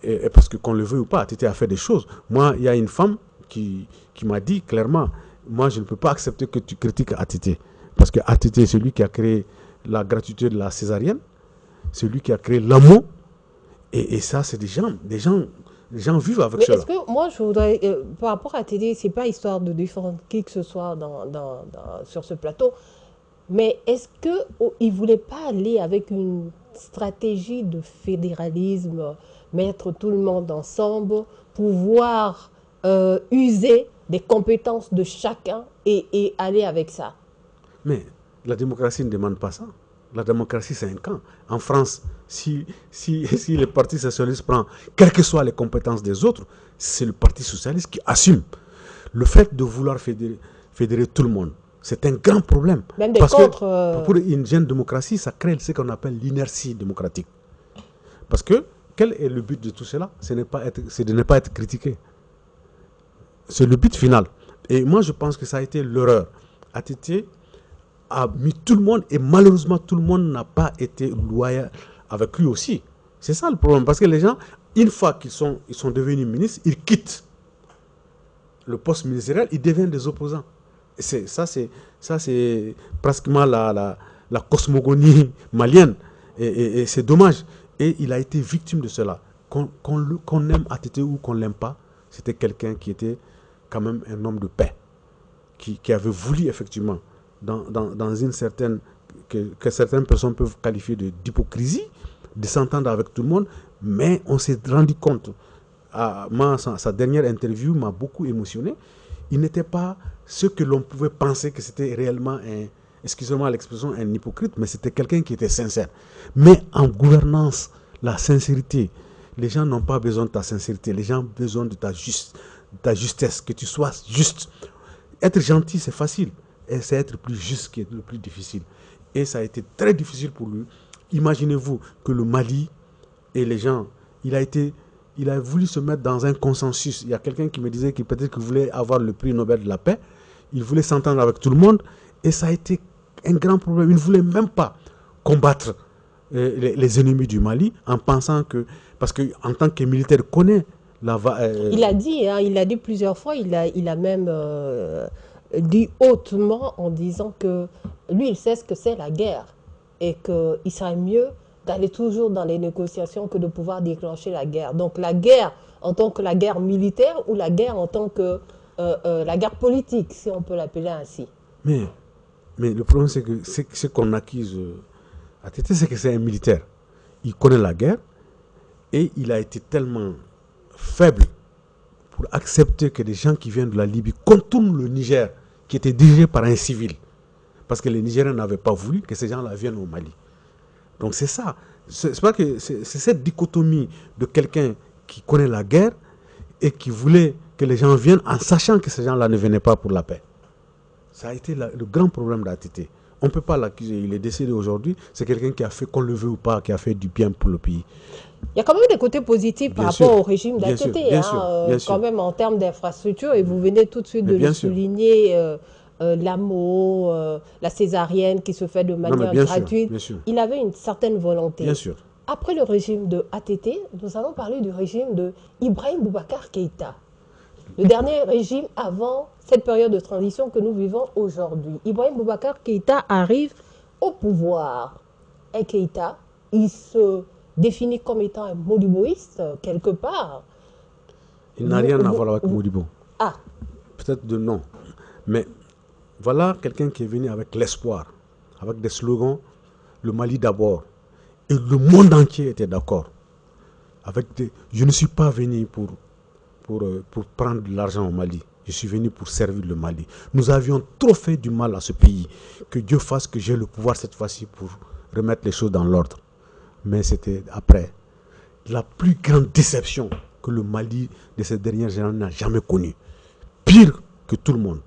et parce que qu'on le veuille ou pas, ATT a fait des choses. Moi, il y a une femme qui m'a dit clairement, moi je ne peux pas accepter que tu critiques ATT. Parce que ATT est celui qui a créé la gratuité de la césarienne, celui qui a créé l'amour, et ça c'est des gens vivent avec Mais cela. est-ce que moi je voudrais, par rapport à ATT, c'est pas histoire de défendre qui que ce soit sur ce plateau, mais est-ce qu'il ne voulait pas aller avec une stratégie de fédéralisme, mettre tout le monde ensemble, pouvoir user des compétences de chacun et aller avec ça? Mais la démocratie ne demande pas ça. La démocratie, c'est un camp. En France, si le Parti socialiste prend, quelles que soient les compétences des autres, c'est le Parti socialiste qui assume. Le fait de vouloir fédérer tout le monde, c'est un grand problème. Même des Parce contre, que pour une jeune démocratie, ça crée ce qu'on appelle l'inertie démocratique. Parce que, quel est le but de tout cela? C'est de ne pas être critiqué. C'est le but final. Et moi, je pense que ça a été l'erreur. ATT a mis tout le monde et malheureusement tout le monde n'a pas été loyal avec lui aussi. C'est ça le problème, parce que les gens, une fois qu'ils sont devenus ministres, ils quittent le poste ministériel, ils deviennent des opposants. Et ça c'est pratiquement la cosmogonie malienne et c'est dommage. Et il a été victime de cela. Qu'on aime ATT ou qu'on l'aime pas, c'était quelqu'un qui était quand même un homme de paix, qui avait voulu effectivement dans une certaine, que certaines personnes peuvent qualifier d'hypocrisie, de s'entendre avec tout le monde, mais on s'est rendu compte, sa dernière interview m'a beaucoup émotionné, il n'était pas ce que l'on pouvait penser que c'était réellement excusez-moi l'expression, un hypocrite, mais c'était quelqu'un qui était sincère. Mais en gouvernance, la sincérité, les gens n'ont pas besoin de ta sincérité, les gens ont besoin de ta justesse, que tu sois juste. Être gentil, c'est facile. Et c'est être plus juste qui est le plus difficile. Et ça a été très difficile pour lui. Imaginez-vous que le Mali et les gens, il a voulu se mettre dans un consensus. Il y a quelqu'un qui me disait qu'il peut-être qu'il voulait avoir le prix Nobel de la paix. Il voulait s'entendre avec tout le monde. Et ça a été un grand problème. Il ne voulait même pas combattre les ennemis du Mali en pensant que... Parce qu'en tant que militaire, il connaît il a dit plusieurs fois, il a même... dit hautement en disant que lui, il sait ce que c'est la guerre et qu'il serait mieux d'aller toujours dans les négociations que de pouvoir déclencher la guerre. Donc la guerre en tant que la guerre militaire ou la guerre en tant que la guerre politique, si on peut l'appeler ainsi. Mais le problème, c'est que ce qu'on accuse à Tété, c'est que c'est un militaire. Il connaît la guerre et il a été tellement faible pour accepter que des gens qui viennent de la Libye contournent le Niger, qui était dirigé par un civil. Parce que les Nigériens n'avaient pas voulu que ces gens-là viennent au Mali. Donc c'est ça. C'est pas que c'est cette dichotomie de quelqu'un qui connaît la guerre et qui voulait que les gens viennent en sachant que ces gens-là ne venaient pas pour la paix. Ça a été le grand problème d'ATT. On ne peut pas l'accuser. Il est décédé aujourd'hui. C'est quelqu'un qui a fait, qu'on le veut ou pas, qui a fait du bien pour le pays. Il y a quand même des côtés positifs par rapport au régime d'ATT, quand même en termes d'infrastructure, et vous venez tout de suite de le souligner, l'AMO, la césarienne qui se fait de manière gratuite. Il avait une certaine volonté. Bien sûr. Après le régime de ATT, nous allons parler du régime de Ibrahim Boubacar Keïta. Le dernier régime avant cette période de transition que nous vivons aujourd'hui. Ibrahim Boubacar Keïta arrive au pouvoir. Et Keïta, il se défini comme étant un modiboïste, quelque part. Il n'a rien à voir avec Modibo. Ah. Peut-être de non. Mais voilà quelqu'un qui est venu avec l'espoir, avec des slogans, le Mali d'abord. Et le monde entier était d'accord. Je ne suis pas venu pour prendre de l'argent au Mali. Je suis venu pour servir le Mali. Nous avions trop fait du mal à ce pays. Que Dieu fasse que j'ai le pouvoir cette fois-ci pour remettre les choses dans l'ordre. Mais c'était après la plus grande déception que le Mali de ces dernières années n'a jamais connue. Pire que tout le monde.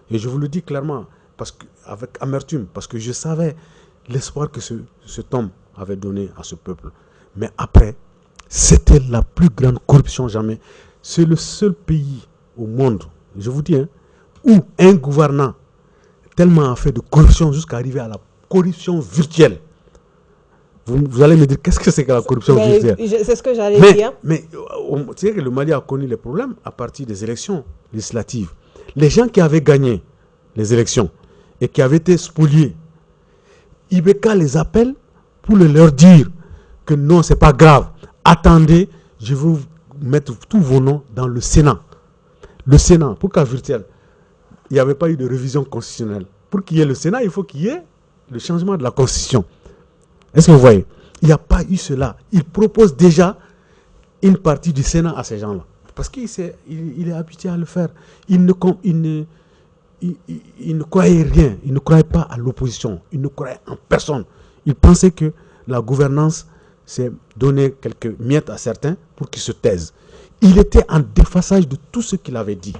Et je vous le dis clairement, parce que, avec amertume, parce que je savais l'espoir que cet homme avait donné à ce peuple. Mais après, c'était la plus grande corruption jamais. C'est le seul pays au monde, je vous dis, hein, où un gouvernant tellement a fait de corruption jusqu'à arriver à la corruption virtuelle. Vous allez me dire, qu'est-ce que c'est que la corruption virtuelle? C'est ce que j'allais dire. Mais tu sais que le Mali a connu les problèmes à partir des élections législatives. Les gens qui avaient gagné les élections et qui avaient été spoliés, Ibeka les appelle pour leur dire que non, c'est pas grave. Attendez, je vais vous mettre tous vos noms dans le Sénat. Le Sénat, pourquoi virtuel? Il n'y avait pas eu de révision constitutionnelle. Pour qu'il y ait le Sénat, il faut qu'il y ait le changement de la Constitution. Est-ce que vous voyez? Il n'y a pas eu cela. Il propose déjà une partie du Sénat à ces gens-là. Parce qu'il est habitué à le faire. Il ne croyait rien. Il ne croyait pas à l'opposition. Il ne croyait en personne. Il pensait que la gouvernance, c'est donner quelques miettes à certains pour qu'ils se taisent. Il était en déphasage de tout ce qu'il avait dit.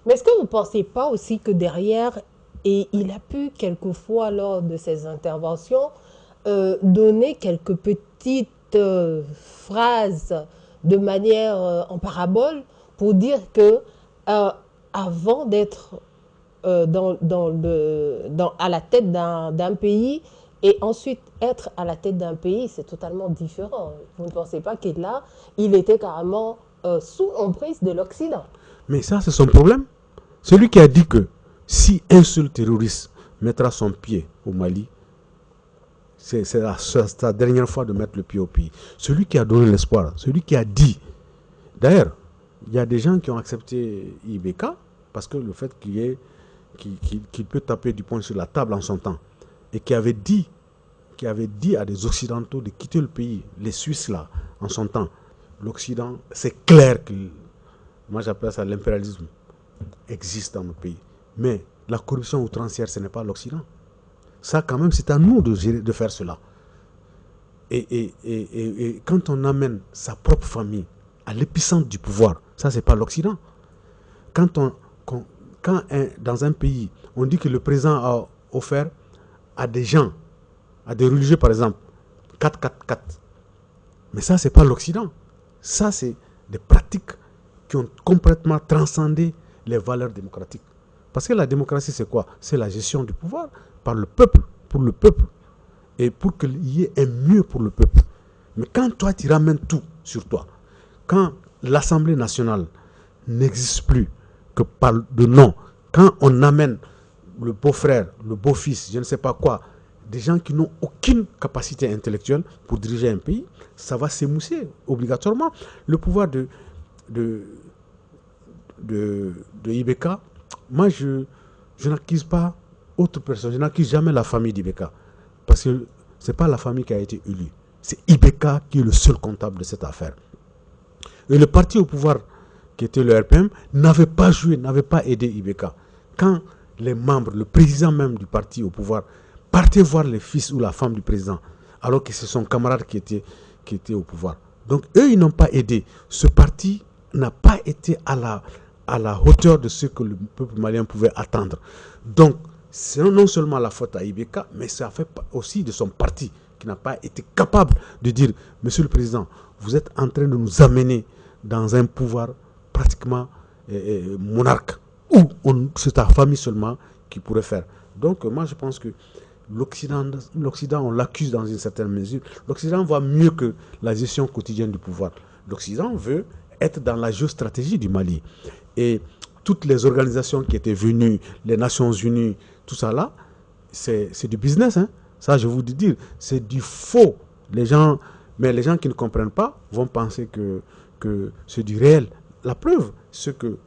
Mais est-ce que vous ne pensez pas aussi que derrière, et il a pu quelquefois lors de ses interventions, donner quelques petites phrases de manière en parabole pour dire que avant d'être à la tête d'un pays et ensuite être à la tête d'un pays, c'est totalement différent. Vous ne pensez pas que là, il était carrément sous emprise de l'Occident? Mais ça, c'est son problème. Celui qui a dit que si un seul terroriste mettra son pied au Mali, c'est sa dernière fois de mettre le pied au pays. Celui qui a donné l'espoir, celui qui a dit. D'ailleurs, il y a des gens qui ont accepté Ibeka parce que le fait qu'il peut taper du poing sur la table en son temps et qui avait dit à des Occidentaux de quitter le pays, les Suisses là, en son temps. L'Occident, c'est clair que, moi j'appelle ça l'impérialisme, existe dans nos pays. Mais la corruption outrancière, ce n'est pas l'Occident. Ça, quand même, c'est à nous de faire cela. Et quand on amène sa propre famille à l'épicentre du pouvoir, ça, c'est pas l'Occident. Dans un pays, on dit que le président a offert à des gens, à des religieux, par exemple, 4-4-4. Mais ça, c'est pas l'Occident. Ça, c'est des pratiques qui ont complètement transcendé les valeurs démocratiques. Parce que la démocratie, c'est quoi? C'est la gestion du pouvoir par le peuple, pour le peuple, et pour qu'il y ait un mieux pour le peuple. Mais quand toi, tu ramènes tout sur toi, quand l'Assemblée nationale n'existe plus que par de nom, quand on amène le beau-frère, le beau-fils, je ne sais pas quoi, des gens qui n'ont aucune capacité intellectuelle pour diriger un pays, ça va s'émousser obligatoirement. Le pouvoir de Ibeka, moi je n'accuse pas autre personne, je n'accuse jamais la famille d'Ibeka, parce que ce n'est pas la famille qui a été élue, c'est Ibeka qui est le seul comptable de cette affaire. Et le parti au pouvoir, qui était le RPM, n'avait pas joué, n'avait pas aidé Ibeka. Quand les membres, le président même du parti au pouvoir, partaient voir les fils ou la femme du président, alors que c'est son camarade qui était au pouvoir. Donc eux, ils n'ont pas aidé. Ce parti n'a pas été à la hauteur de ce que le peuple malien pouvait attendre. Donc, c'est non seulement la faute à Ibeka, mais ça fait aussi de son parti qui n'a pas été capable de dire, Monsieur le Président, vous êtes en train de nous amener dans un pouvoir pratiquement monarque, où c'est ta famille seulement qui pourrait faire. Donc moi je pense que l'Occident, on l'accuse dans une certaine mesure. L'Occident voit mieux que la gestion quotidienne du pouvoir. L'Occident veut être dans la géostratégie du Mali. Et toutes les organisations qui étaient venues, les Nations Unies, tout ça là, c'est du business. Hein. Ça, je vous dis, c'est du faux. Mais les gens qui ne comprennent pas vont penser que c'est du réel. La preuve, c'est que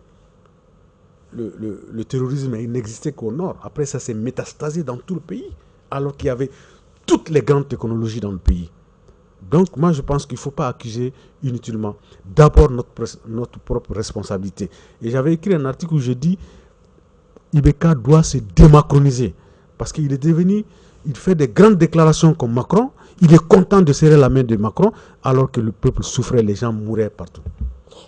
le terrorisme n'existait qu'au nord. Après, ça s'est métastasé dans tout le pays, alors qu'il y avait toutes les grandes technologies dans le pays. Donc, moi, je pense qu'il ne faut pas accuser inutilement. D'abord, notre propre responsabilité. Et j'avais écrit un article où je dis Ibeka doit se démacroniser. Parce qu'il est devenu, il fait des grandes déclarations comme Macron. Il est content de serrer la main de Macron, alors que le peuple souffrait, les gens mouraient partout.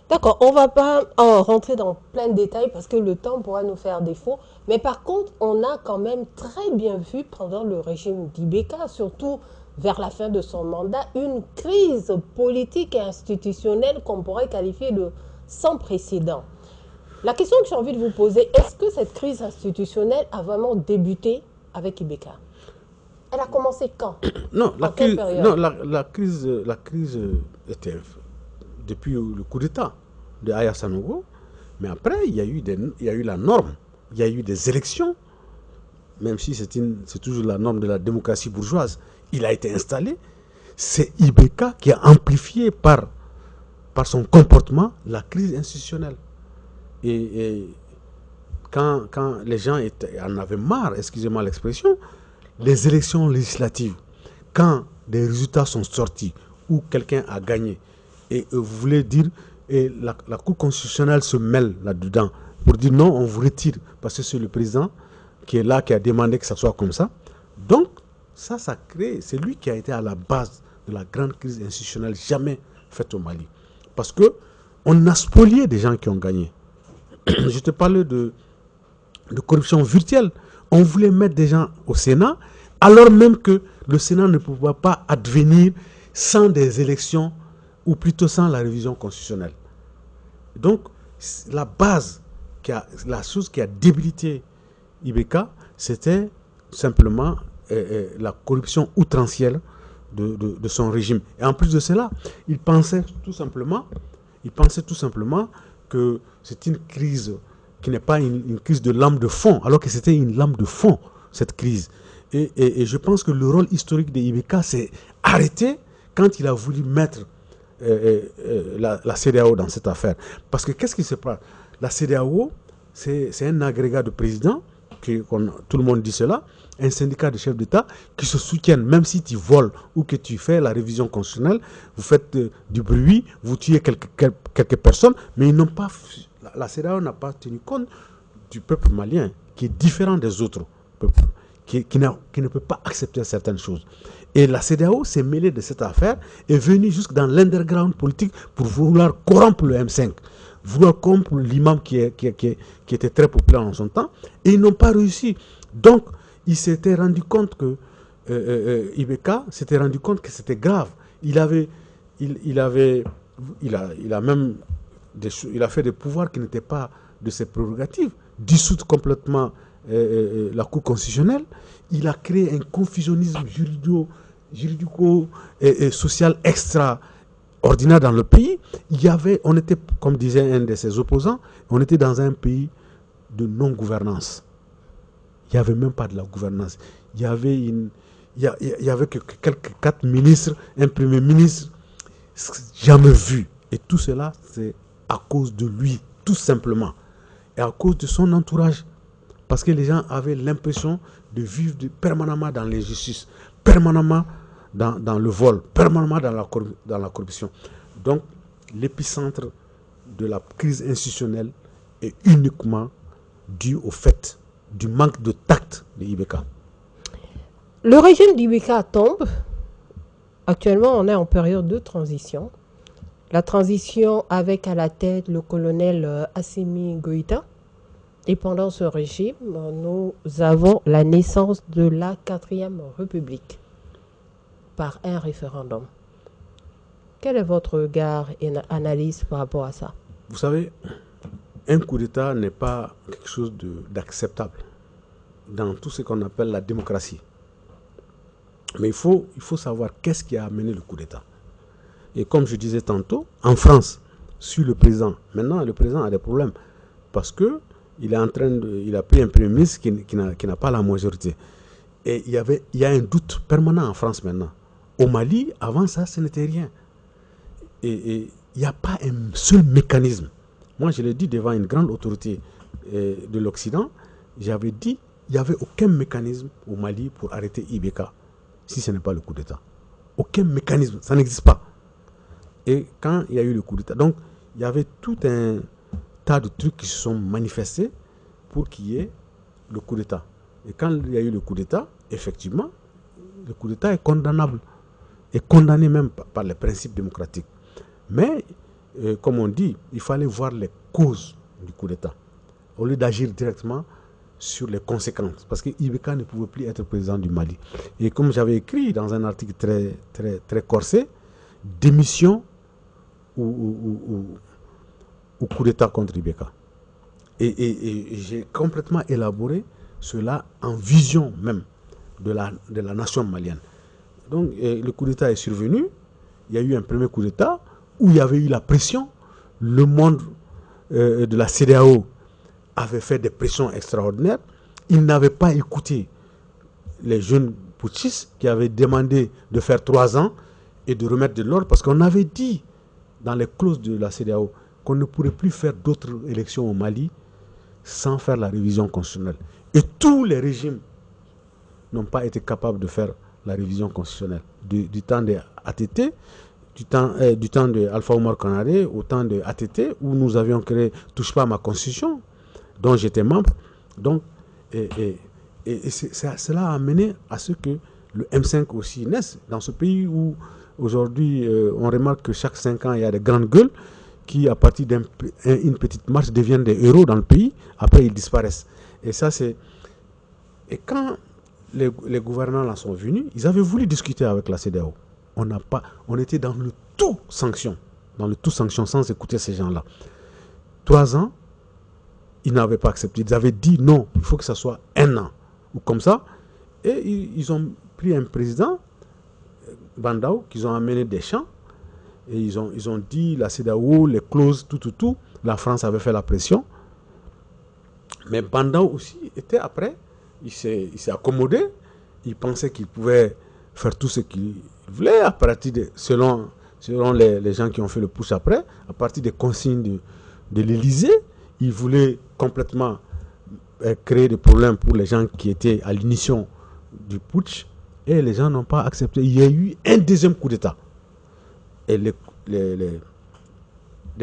D'accord, on ne va pas rentrer dans plein de détails parce que le temps pourra nous faire défaut. Mais par contre, on a quand même très bien vu pendant le régime d'Ibeka, surtout vers la fin de son mandat, une crise politique et institutionnelle qu'on pourrait qualifier de sans précédent. La question que j'ai envie de vous poser, est-ce que cette crise institutionnelle a vraiment débuté avec Ibeka? Elle a commencé quand? Non, En quelle période? non, la crise était depuis le coup d'État de Aya Sanogo. Mais après, il y a eu la norme. Il y a eu des élections, même si c'est toujours la norme de la démocratie bourgeoise. Il a été installé. C'est Ibeka qui a amplifié par son comportement la crise institutionnelle. Et quand les gens en avaient marre, excusez-moi l'expression, les élections législatives, quand des résultats sont sortis ou quelqu'un a gagné, et vous voulez dire, et la Cour constitutionnelle se mêle là-dedans pour dire non, on vous retire, parce que c'est le président qui est là, qui a demandé que ça soit comme ça. Donc, ça crée, c'est lui qui a été à la base de la grande crise institutionnelle jamais faite au Mali. Parce que on a spolié des gens qui ont gagné. Je te parlais de corruption virtuelle. On voulait mettre des gens au Sénat, alors même que le Sénat ne pouvait pas advenir sans des élections, ou plutôt sans la révision constitutionnelle. Donc, la base, la chose qui a débilité Ibeka, c'était simplement la corruption outrancière de son régime. Et en plus de cela, il pensait tout simplement que c'est une crise qui n'est pas une crise de lame de fond, alors que c'était une lame de fond, cette crise. Et je pense que le rôle historique de Ibeka s'est arrêté quand il a voulu mettre la CEDEAO dans cette affaire. Parce que qu'est-ce qui se passe? La CEDEAO, c'est un agrégat de présidents, tout le monde dit cela, un syndicat de chefs d'État qui se soutiennent, même si tu voles ou que tu fais la révision constitutionnelle, vous faites du bruit, vous tuez quelques personnes, mais ils n'ont pas, la CEDEAO n'a pas tenu compte du peuple malien, qui est différent des autres peuples, qui ne peut pas accepter certaines choses. Et la CEDEAO s'est mêlée de cette affaire, est venue jusque dans l'underground politique pour vouloir corrompre le M5, vouloir corrompre l'imam qui était très populaire en son temps, et ils n'ont pas réussi. Donc, il s'était rendu compte que Ibeka s'était rendu compte que c'était grave. Il a même il a fait des pouvoirs qui n'étaient pas de ses prérogatives, dissoudre complètement la Cour constitutionnelle. Il a créé un confusionnisme juridico et social extraordinaire dans le pays. On était, comme disait un de ses opposants, on était dans un pays de non-gouvernance. Il n'y avait même pas de la gouvernance. Il y avait que quelques 4 ministres, un premier ministre, jamais vu. Et tout cela, c'est à cause de lui, tout simplement. Et à cause de son entourage. Parce que les gens avaient l'impression de vivre permanemment dans l'injustice, permanemment dans le vol, permanemment dans la corruption. Donc, l'épicentre de la crise institutionnelle est uniquement dû au fait du manque de tact de Ibeka. Le régime d'Ibeka tombe. Actuellement, on est en période de transition. La transition avec à la tête le colonel Assimi Goïta. Et pendant ce régime, nous avons la naissance de la 4e République par un référendum. Quel est votre regard et analyse par rapport à ça? Vous savez, un coup d'État n'est pas quelque chose d'acceptable dans tout ce qu'on appelle la démocratie. Mais il faut savoir qu'est-ce qui a amené le coup d'État. Et comme je disais tantôt, en France, sur le président, maintenant le président a des problèmes parce que il a pris un premier ministre qui n'a pas la majorité. Et il y a un doute permanent en France maintenant. Au Mali, avant ça, ce n'était rien. Et il n'y a pas un seul mécanisme. Moi, je l'ai dit devant une grande autorité de l'Occident, j'avais dit il n'y avait aucun mécanisme au Mali pour arrêter Ibeka, si ce n'est pas le coup d'État. aucun mécanisme, ça n'existe pas. Et quand il y a eu le coup d'État, donc il y avait tout un tas de trucs qui se sont manifestés pour qu'il y ait le coup d'État. Et quand il y a eu le coup d'État, effectivement, le coup d'État est condamnable, est condamné même par les principes démocratiques. Mais, comme on dit, il fallait voir les causes du coup d'État, au lieu d'agir directement sur les conséquences. Parce que Ibeka ne pouvait plus être président du Mali. Et comme j'avais écrit dans un article très corsé, démission ou coup d'État contre Ibeka. Et j'ai complètement élaboré cela en vision même de la nation malienne. Donc le coup d'État est survenu, il y a eu un premier coup d'État où il y avait eu la pression, le monde de la CEDEAO avait fait des pressions extraordinaires, il n'avait pas écouté les jeunes putschistes qui avaient demandé de faire 3 ans et de remettre de l'ordre, parce qu'on avait dit dans les clauses de la CEDEAO qu'on ne pourrait plus faire d'autres élections au Mali sans faire la révision constitutionnelle. Et tous les régimes n'ont pas été capables de faire la révision constitutionnelle. Du temps de ATT, du temps de Alpha Oumar Konaré, au temps de ATT, où nous avions créé Touche pas à ma constitution, dont j'étais membre. Donc, cela a amené à ce que le M5 aussi naisse dans ce pays où aujourd'hui on remarque que chaque 5 ans il y a des grandes gueules qui, à partir d'une petite marche, deviennent des héros dans le pays. Après, ils disparaissent. Et ça, c'est... Et quand les gouvernants là sont venus, ils avaient voulu discuter avec la CEDEAO. On était dans le tout sanction. Dans le tout sanction, sans écouter ces gens-là. 3 ans, ils n'avaient pas accepté. Ils avaient dit non, il faut que ça soit 1 an. Ou comme ça. Et ils ont pris un président, Bandao, qu'ils ont amené des champs. Et ils ont dit la CEDEAO, les clauses, tout. La France avait fait la pression. Mais Bandao aussi était après. Il s'est accommodé. Il pensait qu'il pouvait faire tout ce qu'il voulait à partir de, selon les gens qui ont fait le push après, à partir des consignes de l'Élysée. Il voulait complètement créer des problèmes pour les gens qui étaient à l'initiation du putsch. Et les gens n'ont pas accepté. Il y a eu un deuxième coup d'État. Et les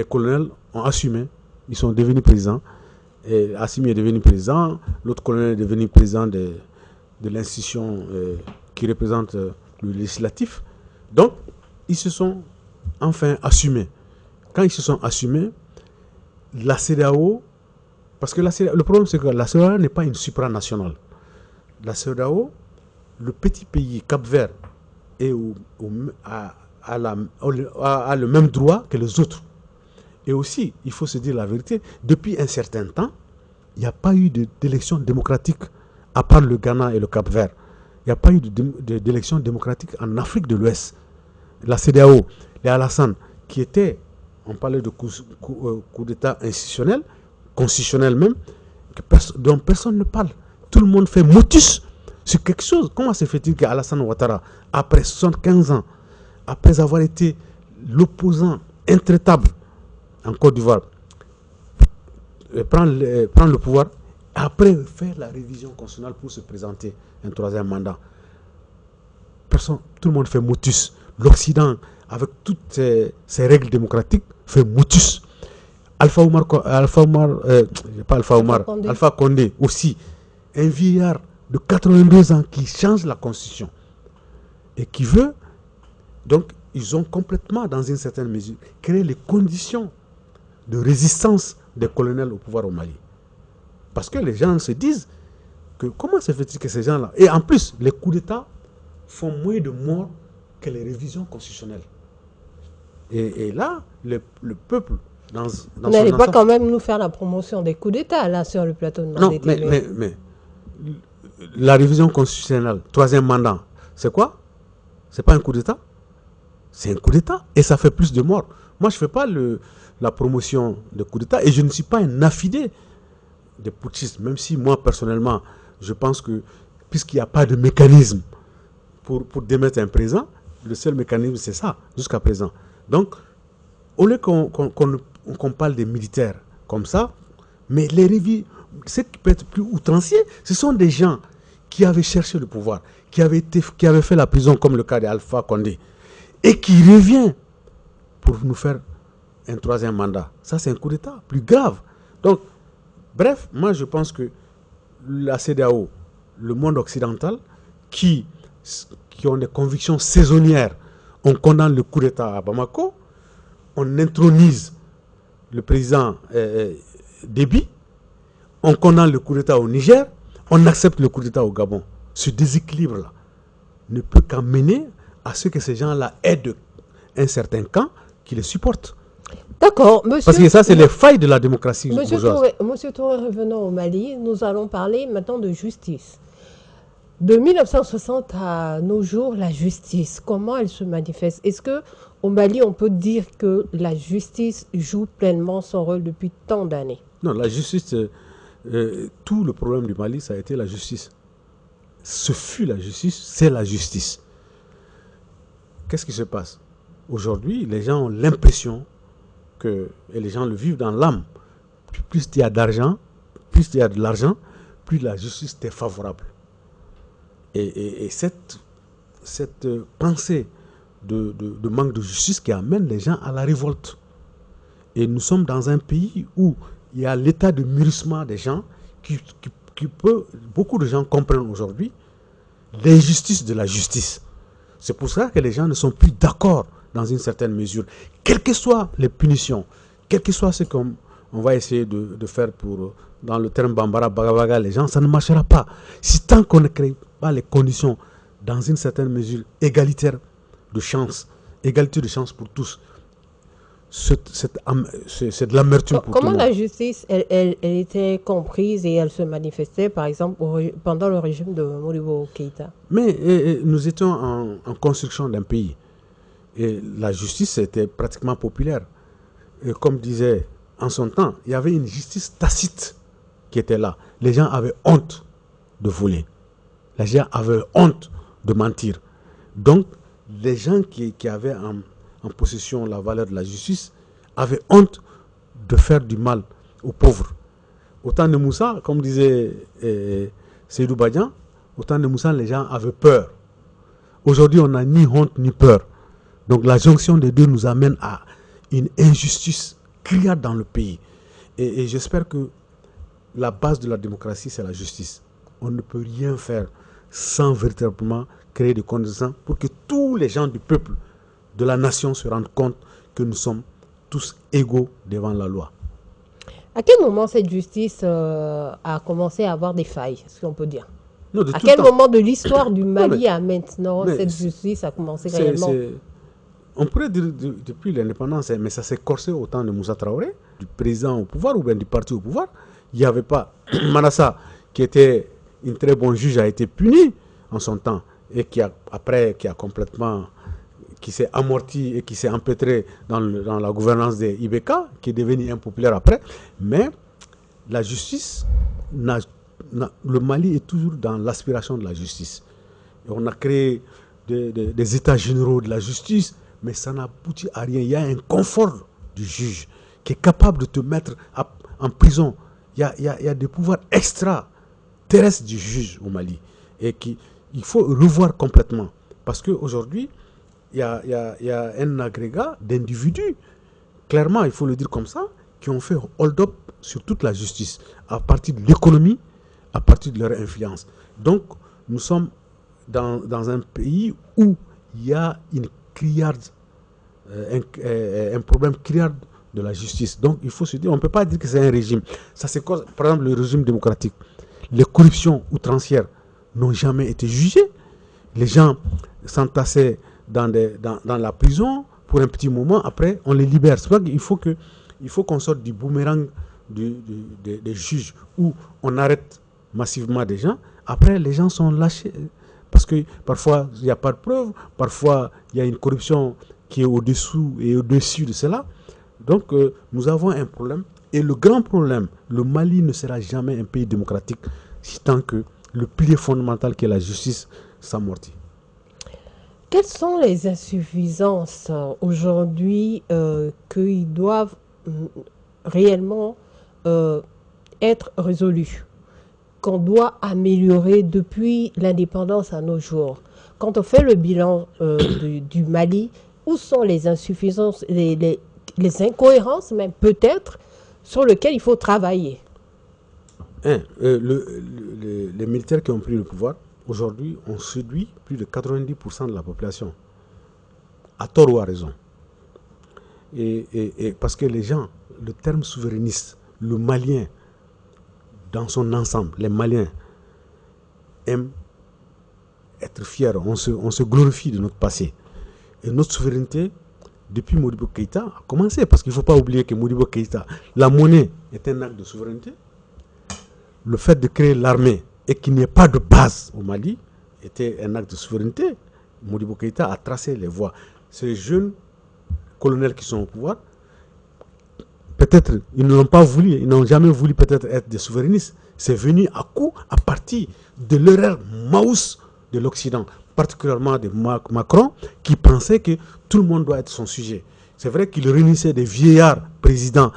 colonels ont assumé. Ils sont devenus présidents. Et Assimi est devenu président. L'autre colonel est devenu président de l'institution qui représente le législatif. Donc, ils se sont enfin assumés. Quand ils se sont assumés, la CEDEAO, parce que le problème c'est que la CEDEAO n'est pas une supranationale. La CEDEAO, le petit pays Cap-Vert a le même droit que les autres. Et aussi, il faut se dire la vérité, depuis un certain temps, il n'y a pas eu d'élection démocratique, à part le Ghana et le Cap-Vert. Il n'y a pas eu d'élection démocratique en Afrique de l'Ouest. La CEDEAO, les Alassane, qui étaient, on parlait de coup d'État institutionnel, constitutionnel même, dont personne ne parle. Tout le monde fait motus sur quelque chose. Comment se fait-il qu'Alassane Ouattara, après 75 ans, après avoir été l'opposant intraitable en Côte d'Ivoire, prendre le pouvoir, après faire la révision constitutionnelle pour se présenter un 3e mandat. Tout le monde fait motus. L'Occident, avec toutes ses règles démocratiques, fait motus. Alpha Condé aussi, un vieillard de 82 ans qui change la constitution et qui veut, donc ils ont complètement, dans une certaine mesure, créé les conditions de résistance des colonels au pouvoir au Mali. Parce que les gens se disent que comment se fait-il que ces gens-là... Et en plus, les coups d'État font moins de morts que les révisions constitutionnelles. Et là, le peuple... Vous n'allez pas quand même nous faire la promotion des coups d'État, là, sur le plateau de Non, mais la révision constitutionnelle, 3e mandat, c'est quoi? C'est pas un coup d'État? C'est un coup d'État. Et ça fait plus de morts. Moi, je ne fais pas la promotion de coup d'État et je ne suis pas un affidé des putschistes, même si moi, personnellement, je pense que puisqu'il n'y a pas de mécanisme pour démettre un président, le seul mécanisme, c'est ça, jusqu'à présent. Donc, au lieu qu'on parle des militaires comme ça, mais ce qui peut être plus outrancier, ce sont des gens qui avait cherché le pouvoir, qui avait fait la prison comme le cas d'Alpha Condé, et qui revient pour nous faire un troisième mandat. Ça, c'est un coup d'État plus grave. Donc, bref, moi, je pense que la CEDEAO, le monde occidental, qui ont des convictions saisonnières, on condamne le coup d'État à Bamako, on intronise le président Déby, on condamne le coup d'État au Niger, on accepte le coup d'État au Gabon. Ce déséquilibre-là ne peut qu'amener à ce que ces gens-là aident un certain camp qui les supporte. D'accord, monsieur. Parce que ça, c'est les failles de la démocratie bourgeoise. Monsieur Touré, revenons au Mali. Nous allons parler maintenant de justice. De 1960 à nos jours, la justice, comment elle se manifeste? Est-ce qu'au Mali, on peut dire que la justice joue pleinement son rôle depuis tant d'années? Non, la justice, tout le problème du Mali, ça a été la justice. Ce fut la justice, c'est la justice. Qu'est-ce qui se passe? Aujourd'hui, les gens ont l'impression que, et les gens le vivent dans l'âme, plus il y a d'argent, plus il y a de l'argent, plus la justice est favorable. Et cette pensée de manque de justice qui amène les gens à la révolte. Et nous sommes dans un pays où il y a l'état de mûrissement des gens beaucoup de gens comprennent aujourd'hui l'injustice de la justice. C'est pour ça que les gens ne sont plus d'accord dans une certaine mesure. Quelles que soient les punitions, quel que soit ce qu'on va essayer de faire pour, dans le terme Bambara, Bagabaga, les gens, ça ne marchera pas. Si tant qu'on ne crée pas les conditions dans une certaine mesure égalitaire de chance, égalité de chance pour tous, c'est de l'amertume pour tout le monde. Comment la justice, elle était comprise et elle se manifestait, par exemple, pendant le régime de Modibo Keïta? Mais nous étions en construction d'un pays. Et la justice était pratiquement populaire. Et comme disait en son temps, il y avait une justice tacite qui était là. Les gens avaient honte de voler. Les gens avaient honte de mentir. Donc, les gens qui avaient en possession la valeur de la justice avaient honte de faire du mal aux pauvres. Au temps de Moussa, comme disait Seydou Badian, au temps de Moussa, les gens avaient peur. Aujourd'hui, on n'a ni honte ni peur. Donc la jonction des deux nous amène à une injustice criarde dans le pays. Et j'espère que la base de la démocratie, c'est la justice. On ne peut rien faire sans véritablement créer des conditions pour que tous les gens du peuple, de la nation, se rendent compte que nous sommes tous égaux devant la loi. À quel moment cette justice a commencé à avoir des failles, est-ce qu'on peut dire? Non, à quel moment de l'histoire du Mali à maintenant cette justice a commencé réellement? On pourrait dire depuis l'indépendance, mais ça s'est corsé au temps de Moussa Traoré, du président au pouvoir ou bien du parti au pouvoir. Il n'y avait pas Manassa, qui était une très bonne juge, a été puni en son temps et qui s'est amorti et qui s'est empêtré dans la gouvernance des IBK, qui est devenu impopulaire après. Mais la justice, le Mali est toujours dans l'aspiration de la justice. Et on a créé des états généraux de la justice, mais ça n'aboutit à rien. Il y a un confort du juge qui est capable de te mettre en prison. Il y a des pouvoirs extraterrestres du juge au Mali et il faut revoir complètement. Parce qu'aujourd'hui, il y a un agrégat d'individus, clairement, il faut le dire comme ça, qui ont fait hold-up sur toute la justice, à partir de l'économie, à partir de leur influence. Donc, nous sommes dans un pays où il y a une criarde, un problème criarde de la justice. Donc, il faut se dire, on ne peut pas dire que c'est un régime. Ça, c'est quoi, par exemple, le régime démocratique. Les corruptions outrancières n'ont jamais été jugées. Les gens s'entassaient dans la prison pour un petit moment. Après, on les libère. C'est pas qu'il faut qu'on sorte du boomerang des juges où on arrête massivement des gens. Après, les gens sont lâchés. Parce que parfois, il n'y a pas de preuve. Parfois, il y a une corruption qui est au-dessous et au-dessus de cela. Donc, nous avons un problème. Et le grand problème, le Mali ne sera jamais un pays démocratique si tant que le pilier fondamental qui est la justice s'amortit. Quelles sont les insuffisances aujourd'hui qui doivent réellement être résolues? qu'on doit améliorer depuis l'indépendance à nos jours? Quand on fait le bilan du Mali, où sont les insuffisances, les incohérences même peut-être, sur lesquelles il faut travailler? Les militaires qui ont pris le pouvoir, aujourd'hui, ont séduit plus de 90% de la population, à tort ou à raison. Et parce que les gens, le terme souverainiste, le Malien, dans son ensemble, les Maliens aiment être fiers, on se glorifie de notre passé. Et notre souveraineté, depuis Modibo Keïta, a commencé, parce qu'il ne faut pas oublier que Modibo Keïta, la monnaie est un acte de souveraineté. Le fait de créer l'armée et qu'il n'y ait pas de base au Mali était un acte de souveraineté. Modibo Keïta a tracé les voies. Ces jeunes colonels qui sont au pouvoir, peut-être ils ne l'ont pas voulu, ils n'ont jamais voulu peut-être être des souverainistes. C'est venu à partir de l'erreur maousse de l'Occident, particulièrement de Macron, qui pensait que tout le monde doit être son sujet. C'est vrai qu'il réunissait des vieillards présidents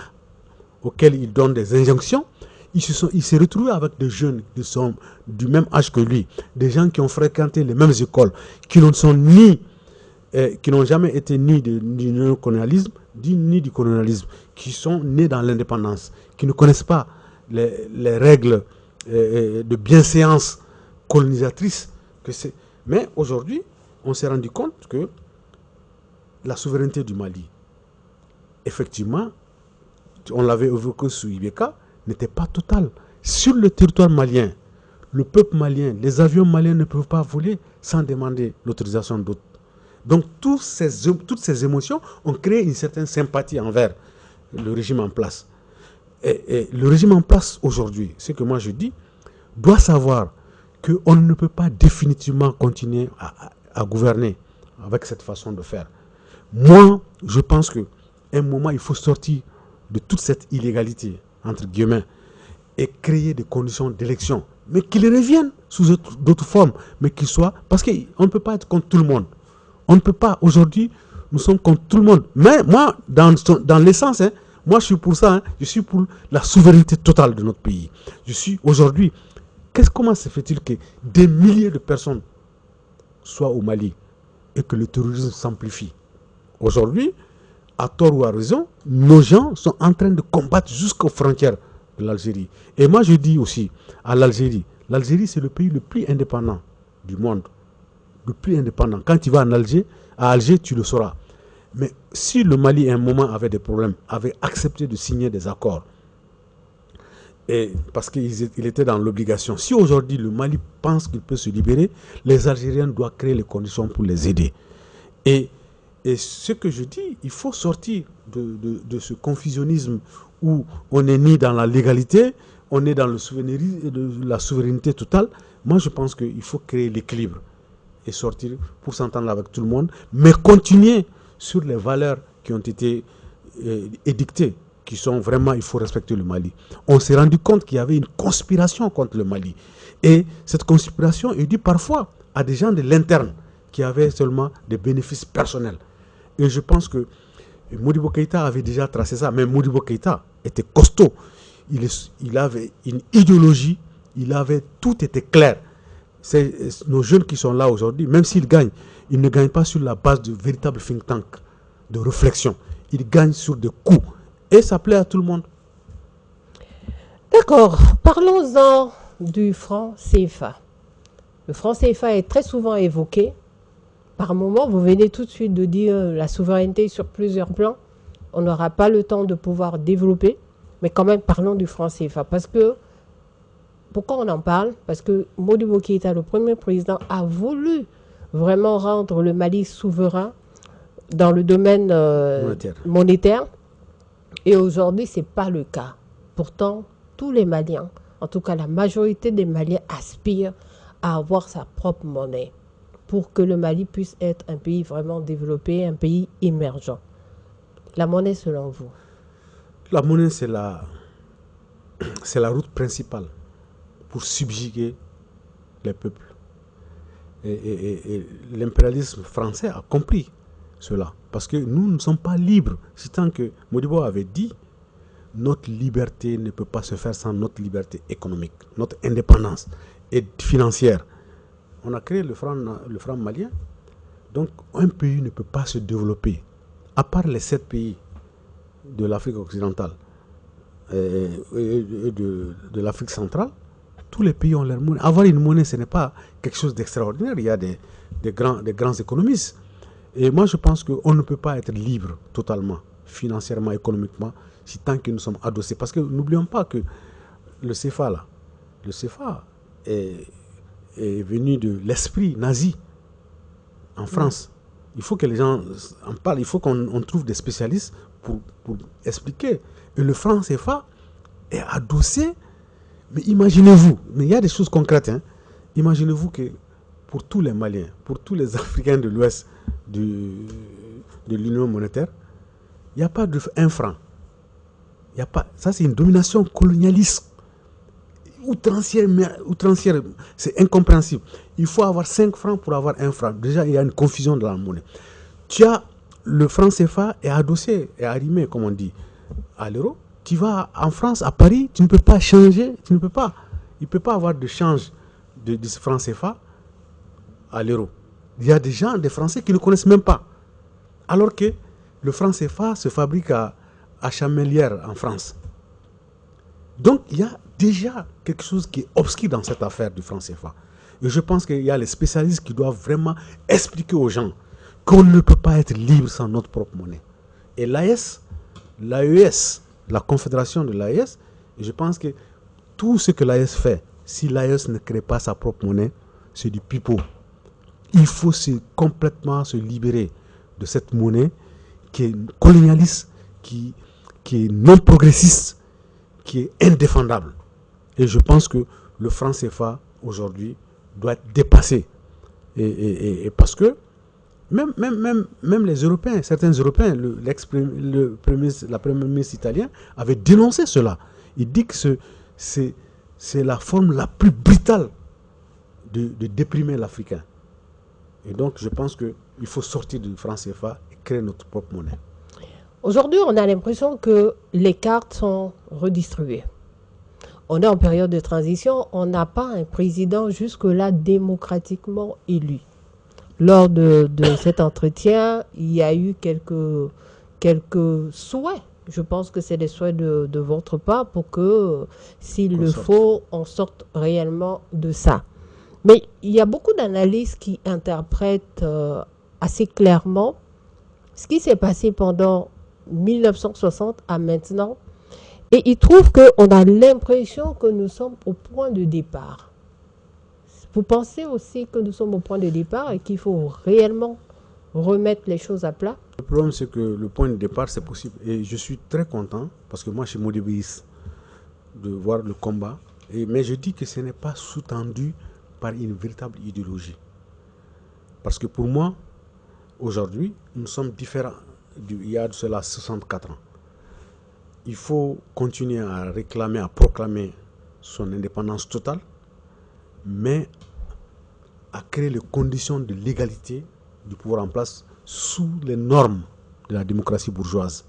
auxquels il donne des injonctions. Il s'est retrouvé avec des jeunes qui sont du même âge que lui, des gens qui ont fréquenté les mêmes écoles, qui n'ont jamais été ni du colonialisme, ni du colonialisme, qui sont nés dans l'indépendance, qui ne connaissent pas les règles de bienséance colonisatrice. Mais aujourd'hui, on s'est rendu compte que la souveraineté du Mali, effectivement, on l'avait évoqué sous Ibeka, n'était pas totale. Sur le territoire malien, le peuple malien, les avions maliens ne peuvent pas voler sans demander l'autorisation d'autres. Donc toutes ces émotions ont créé une certaine sympathie envers le régime en place. Et le régime en place aujourd'hui, ce que moi je dis, doit savoir qu'on ne peut pas définitivement continuer à gouverner avec cette façon de faire. Moi, je pense qu'à un moment, il faut sortir de toute cette illégalité, entre guillemets, et créer des conditions d'élection, mais qu'ils reviennent sous d'autres formes, mais qu'ils soient... Parce qu'on ne peut pas être contre tout le monde. On ne peut pas, aujourd'hui, nous sommes contre tout le monde. Mais moi, dans l'essence, moi je suis pour ça, je suis pour la souveraineté totale de notre pays. Je suis aujourd'hui... Comment se fait-il que des milliers de personnes soient au Mali et que le terrorisme s'amplifie? Aujourd'hui, à tort ou à raison, nos gens sont en train de combattre jusqu'aux frontières de l'Algérie. Et moi je dis aussi à l'Algérie, l'Algérie c'est le pays le plus indépendant du monde. Le plus indépendant. Quand tu vas à Alger, tu le sauras. Mais si le Mali à un moment avait des problèmes, avait accepté de signer des accords, et parce qu'il était dans l'obligation. Si aujourd'hui le Mali pense qu'il peut se libérer, les Algériens doivent créer les conditions pour les aider. Et ce que je dis, il faut sortir de ce confusionnisme où on est ni dans la légalité, on est dans la souveraineté totale. Moi, je pense qu'il faut créer l'équilibre et sortir pour s'entendre avec tout le monde, mais continuer sur les valeurs qui ont été édictées, qui sont vraiment, il faut respecter le Mali. On s'est rendu compte qu'il y avait une conspiration contre le Mali. Et cette conspiration est due parfois à des gens de l'interne qui avaient seulement des bénéfices personnels. Et je pense que Modibo Keïta avait déjà tracé ça, mais Modibo Keïta était costaud. Il avait une idéologie, tout était clair. Nos jeunes qui sont là aujourd'hui, même s'ils gagnent, ils ne gagnent pas sur la base de véritables think tank, de réflexion. Ils gagnent sur des coups. Et ça plaît à tout le monde. D'accord. Parlons-en du franc CFA. Le franc CFA est très souvent évoqué. Par moment, vous venez tout de suite de dire la souveraineté sur plusieurs plans. On n'aura pas le temps de pouvoir développer. Mais quand même, parlons du franc CFA. Pourquoi on en parle? Parce que Modibo Keïta, le premier président, a voulu vraiment rendre le Mali souverain dans le domaine monétaire. Et aujourd'hui, ce n'est pas le cas. Pourtant, tous les Maliens, en tout cas la majorité des Maliens, aspirent à avoir sa propre monnaie pour que le Mali puisse être un pays vraiment développé, un pays émergent. La monnaie, selon vous? La monnaie, c'est la route principale pour subjuguer les peuples. Et l'impérialisme français a compris cela. Parce que nous ne sommes pas libres. Si tant que Modibo avait dit notre liberté ne peut pas se faire sans notre liberté économique, notre indépendance et financière. On a créé le franc malien. Donc, un pays ne peut pas se développer, à part les 7 pays de l'Afrique occidentale et de l'Afrique centrale. Tous les pays ont leur monnaie. Avoir une monnaie, ce n'est pas quelque chose d'extraordinaire. Il y a des grands économistes. Et moi, je pense qu'on ne peut pas être libre totalement, financièrement, économiquement, si tant que nous sommes adossés. Parce que n'oublions pas que le CFA est venu de l'esprit nazi en France. Il faut que les gens en parlent. Il faut qu'on trouve des spécialistes pour expliquer. Et le franc CFA est adossé. Mais imaginez-vous, mais il y a des choses concrètes. Hein. Imaginez-vous que pour tous les Maliens, pour tous les Africains de l'Ouest de l'Union monétaire, il n'y a pas un franc. Il y a pas, ça, c'est une domination colonialiste. Outrancière, c'est incompréhensible. Il faut avoir 5 francs pour avoir 1 franc. Déjà, il y a une confusion dans la monnaie. Tu as le franc CFA est adossé, est arrimé, comme on dit, à l'euro. Tu vas en France, à Paris, tu ne peux pas changer, tu ne peux pas. Il ne peut pas avoir de change de ce franc CFA à l'euro. Il y a des gens, des Français qui ne connaissent même pas. Alors que le franc CFA se fabrique à Chamelières en France. Donc, il y a déjà quelque chose qui est obscur dans cette affaire du franc CFA. Et je pense qu'il y a les spécialistes qui doivent vraiment expliquer aux gens qu'on ne peut pas être libre sans notre propre monnaie. Et l'AES, la confédération de l'AES, je pense que tout ce que l'AES fait, si l'AES ne crée pas sa propre monnaie, c'est du pipeau. Il faut complètement se libérer de cette monnaie qui est colonialiste, qui est non progressiste, qui est indéfendable. Et je pense que le franc CFA, aujourd'hui, doit être dépassé. Et parce que même les Européens, certains Européens, la première ministre italien avait dénoncé cela. Il dit que c'est la forme la plus brutale de déprimer l'Africain. Et donc, je pense qu'il faut sortir du franc CFA et créer notre propre monnaie. Aujourd'hui, on a l'impression que les cartes sont redistribuées. On est en période de transition, on n'a pas un président jusque-là démocratiquement élu. Lors de cet entretien, il y a eu quelques souhaits. Je pense que c'est des souhaits de votre part pour que, s'il le faut, on sorte réellement de ça. Mais il y a beaucoup d'analystes qui interprètent assez clairement ce qui s'est passé pendant 1960 à maintenant. Et ils trouvent qu'on a l'impression que nous sommes au point de départ. Vous pensez aussi que nous sommes au point de départ et qu'il faut réellement remettre les choses à plat? Le problème, c'est que le point de départ, c'est possible. Et je suis très content, parce que moi, je suis modébéiste, de voir le combat. Mais je dis que ce n'est pas sous-tendu par une véritable idéologie. Parce que pour moi, aujourd'hui, nous sommes différents il y a de cela 64 ans. Il faut continuer à réclamer, à proclamer son indépendance totale, mais à créer les conditions de l'égalité du pouvoir en place sous les normes de la démocratie bourgeoise.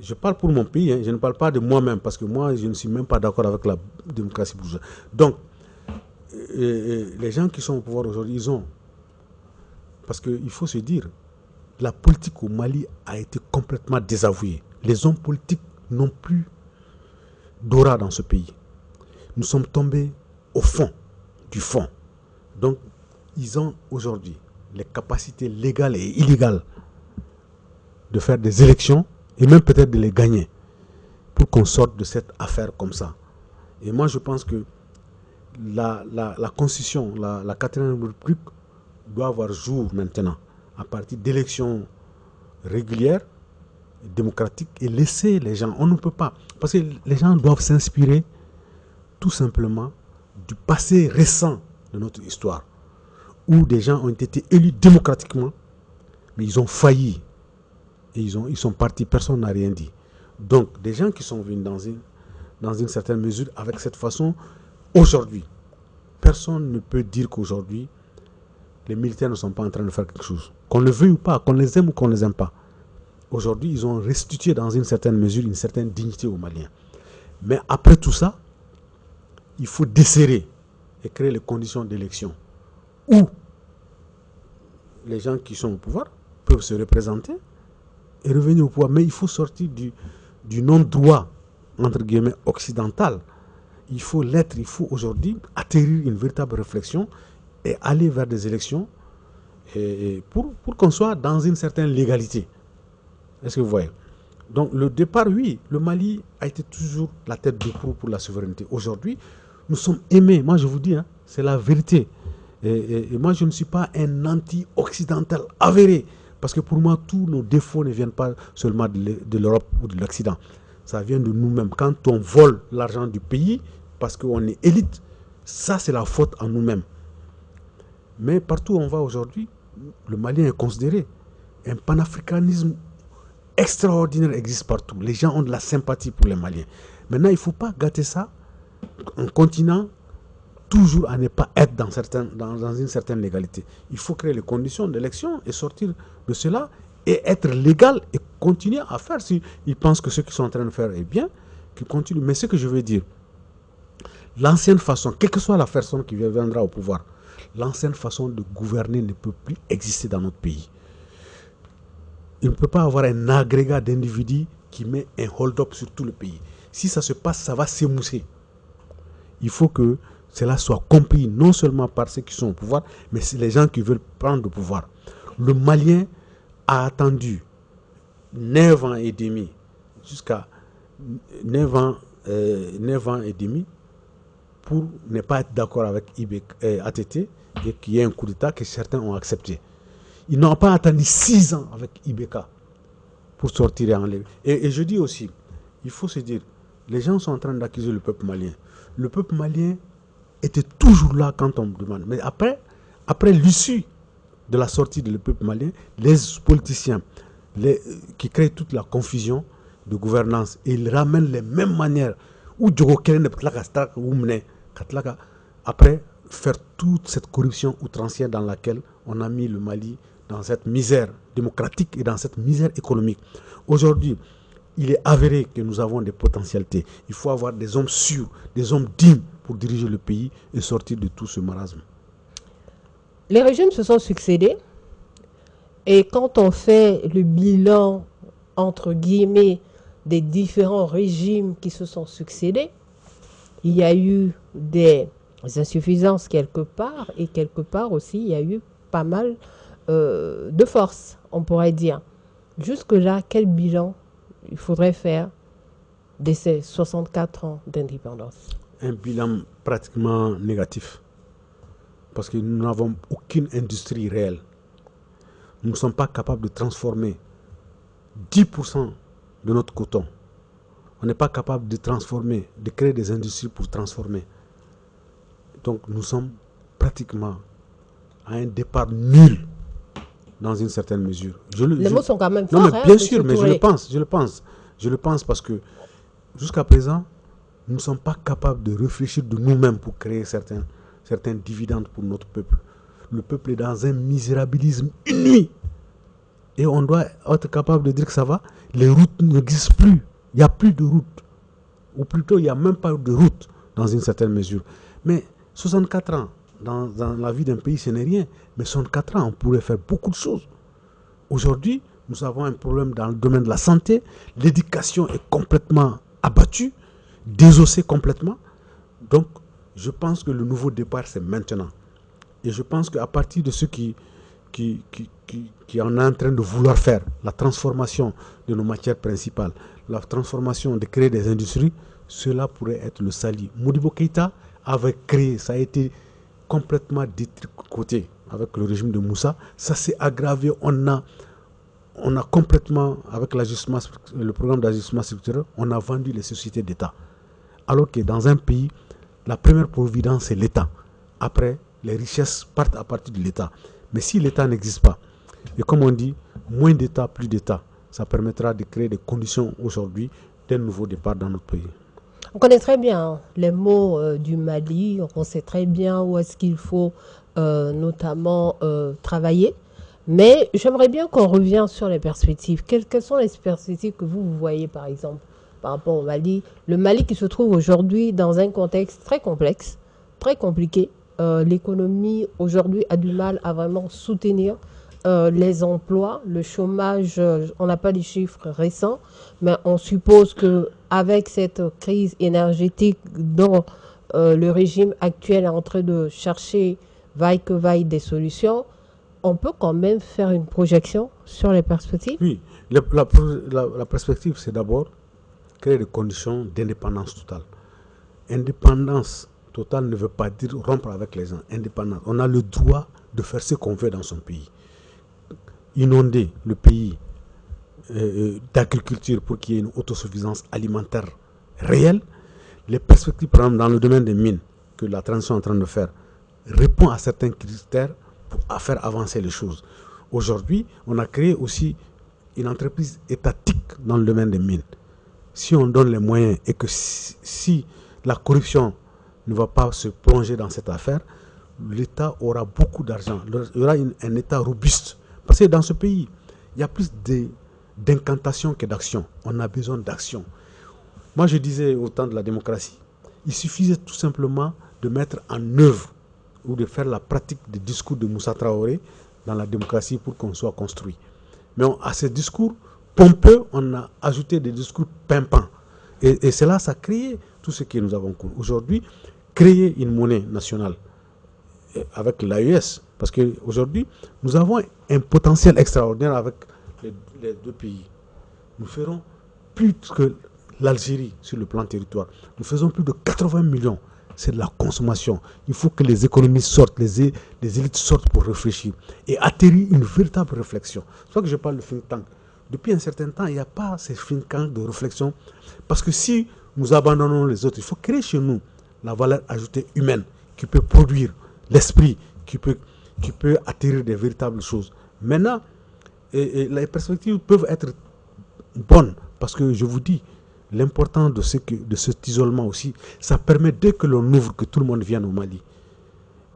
Je parle pour mon pays, hein, je ne parle pas de moi-même, parce que moi, je ne suis même pas d'accord avec la démocratie bourgeoise. Donc, les gens qui sont au pouvoir aujourd'hui, ils ont... Parce qu'il faut se dire, la politique au Mali a été complètement désavouée. Les hommes politiques n'ont plus d'aura dans ce pays. Nous sommes tombés au fond du fond. Donc, ils ont aujourd'hui les capacités légales et illégales de faire des élections et même peut-être de les gagner pour qu'on sorte de cette affaire comme ça. Et moi, je pense que la Constitution, la 4e République doit avoir jour maintenant à partir d'élections régulières, démocratiques, et laisser les gens. On ne peut pas. Parce que les gens doivent s'inspirer tout simplement du passé récent de notre histoire, où des gens ont été élus démocratiquement, mais ils ont failli. Et ils sont partis, personne n'a rien dit. Donc, des gens qui sont venus dans une certaine mesure avec cette façon, aujourd'hui, personne ne peut dire qu'aujourd'hui, les militaires ne sont pas en train de faire quelque chose. Qu'on le veuille ou pas, qu'on les aime ou qu'on ne les aime pas. Aujourd'hui, ils ont restitué dans une certaine mesure une certaine dignité aux Maliens. Mais après tout ça, il faut desserrer et créer les conditions d'élection où les gens qui sont au pouvoir peuvent se représenter et revenir au pouvoir. Mais il faut sortir du non-droit, entre guillemets, occidental. Il faut l'être, il faut aujourd'hui atterrir une véritable réflexion et aller vers des élections et pour qu'on soit dans une certaine légalité. Est-ce que vous voyez? Donc le départ, oui, le Mali a été toujours la tête de proue pour la souveraineté. Aujourd'hui, nous sommes aimés. Moi, je vous dis, hein, c'est la vérité. Et moi, je ne suis pas un anti-occidental avéré. Parce que pour moi, tous nos défauts ne viennent pas seulement de l'Europe ou de l'Occident. Ça vient de nous-mêmes. Quand on vole l'argent du pays, parce qu'on est élite, ça, c'est la faute en nous-mêmes. Mais partout où on va aujourd'hui, le Mali est considéré. Un panafricanisme extraordinaire existe partout. Les gens ont de la sympathie pour les Maliens. Maintenant, il ne faut pas gâter ça en continuant toujours à ne pas être dans une certaine légalité. Il faut créer les conditions d'élection et sortir de cela et être légal et continuer à faire. S'ils pensent que ce qu'ils sont en train de faire est bien, qu'ils continuent. Mais ce que je veux dire, l'ancienne façon, quelle que soit la personne qui viendra au pouvoir, l'ancienne façon de gouverner ne peut plus exister dans notre pays. Il ne peut pas avoir un agrégat d'individus qui met un hold-up sur tout le pays. Si ça se passe, ça va s'émousser. Il faut que cela soit compris non seulement par ceux qui sont au pouvoir, mais c'est les gens qui veulent prendre le pouvoir. Le Malien a attendu 9 ans et demi, jusqu'à 9 ans et demi, pour ne pas être d'accord avec ATT et qu'il y ait un coup d'État que certains ont accepté. Ils n'ont pas attendu 6 ans avec Ibeka pour sortir en ligne. Et je dis aussi, il faut se dire, les gens sont en train d'accuser le peuple malien. Le peuple malien était toujours là quand on me demande. Mais après l'issue de la sortie du peuple malien, les politiciens qui créent toute la confusion de gouvernance, et ils ramènent les mêmes manières où après faire toute cette corruption outrancière dans laquelle on a mis le Mali dans cette misère démocratique et dans cette misère économique. Aujourd'hui, il est avéré que nous avons des potentialités. Il faut avoir des hommes sûrs, des hommes dignes pour diriger le pays et sortir de tout ce marasme. Les régimes se sont succédés et quand on fait le bilan, entre guillemets, des différents régimes qui se sont succédés, il y a eu des insuffisances quelque part et quelque part aussi il y a eu pas mal de force, on pourrait dire. Jusque-là, quel bilan il faudrait faire de ces 64 ans d'indépendance? Un bilan pratiquement négatif. Parce que nous n'avons aucune industrie réelle. Nous ne sommes pas capables de transformer 10% de notre coton. On n'est pas capable de transformer, de créer des industries pour transformer. Donc nous sommes pratiquement à un départ nul dans une certaine mesure. Les mots sont quand même forts. Non, mais bien sûr, mais je le pense parce que jusqu'à présent, nous ne sommes pas capables de réfléchir de nous-mêmes pour créer certains dividendes pour notre peuple. Le peuple est dans un misérabilisme inouï. Et on doit être capable de dire que ça va. Les routes n'existent plus. Il n'y a plus de routes. Ou plutôt, il n'y a même pas de route dans une certaine mesure. Mais 64 ans, dans la vie d'un pays, ce n'est rien. Mais 64 ans, on pourrait faire beaucoup de choses. Aujourd'hui, nous avons un problème dans le domaine de la santé. L'éducation est complètement abattue, désossée complètement. Donc, je pense que le nouveau départ, c'est maintenant. Et je pense qu'à partir de ceux qui en est en train de vouloir faire, la transformation de nos matières principales, la transformation de créer des industries, cela pourrait être le sali. Modibo Keïta avait créé, ça a été complètement détricoté avec le régime de Moussa. Ça s'est aggravé, on a complètement, avec le programme d'ajustement structurel, on a vendu les sociétés d'État. Alors que dans un pays, la première providence, c'est l'État. Après, les richesses partent à partir de l'État. Mais si l'État n'existe pas, et comme on dit, moins d'État, plus d'État, ça permettra de créer des conditions aujourd'hui d'un nouveau départ dans notre pays. On connaît très bien les mots du Mali, on sait très bien où est-ce qu'il faut notamment travailler. Mais j'aimerais bien qu'on revienne sur les perspectives. Quelles sont les perspectives que vous voyez, par exemple, par rapport au Mali? Le Mali qui se trouve aujourd'hui dans un contexte très complexe, très compliqué. L'économie aujourd'hui a du mal à vraiment soutenir les emplois, le chômage, on n'a pas les chiffres récents, mais on suppose que avec cette crise énergétique dont le régime actuel est en train de chercher vaille que vaille des solutions, on peut quand même faire une projection sur les perspectives. Oui, la perspective, c'est d'abord créer des conditions d'indépendance totale. Indépendance totale ne veut pas dire rompre avec les gens. Indépendance. On a le droit de faire ce qu'on veut dans son pays. Inonder le pays d'agriculture pour qu'il y ait une autosuffisance alimentaire réelle. Les perspectives, par exemple, dans le domaine des mines, que la transition est en train de faire, répond à certains critères pour faire avancer les choses. Aujourd'hui, on a créé aussi une entreprise étatique dans le domaine des mines. Si on donne les moyens et que si la corruption ne va pas se plonger dans cette affaire, l'État aura beaucoup d'argent. Il y aura un État robuste. Parce que dans ce pays, il y a plus d'incantation que d'action. On a besoin d'action. Moi, je disais au temps de la démocratie, il suffisait tout simplement de mettre en œuvre ou de faire la pratique des discours de Moussa Traoré dans la démocratie pour qu'on soit construit. Mais à ces discours pompeux, on a ajouté des discours pimpants. Et cela, ça a créé tout ce que nous avons connu. Aujourd'hui, créer une monnaie nationale avec l'AES, parce qu'aujourd'hui, nous avons un potentiel extraordinaire avec les deux pays. Nous ferons plus que l'Algérie sur le plan territoire. Nous faisons plus de 80 millions. C'est de la consommation. Il faut que les économies sortent, les élites sortent pour réfléchir et atterrir une véritable réflexion. C'est pour ça que je parle de think tank. Depuis un certain temps, il n'y a pas ces think tanks de réflexion. Parce que si nous abandonnons les autres, il faut créer chez nous la valeur ajoutée humaine qui peut produire l'esprit, qui peut atterrir des véritables choses. Maintenant, les perspectives peuvent être bonnes parce que je vous dis, l'important de cet isolement aussi, ça permet dès que l'on ouvre que tout le monde vienne au Mali.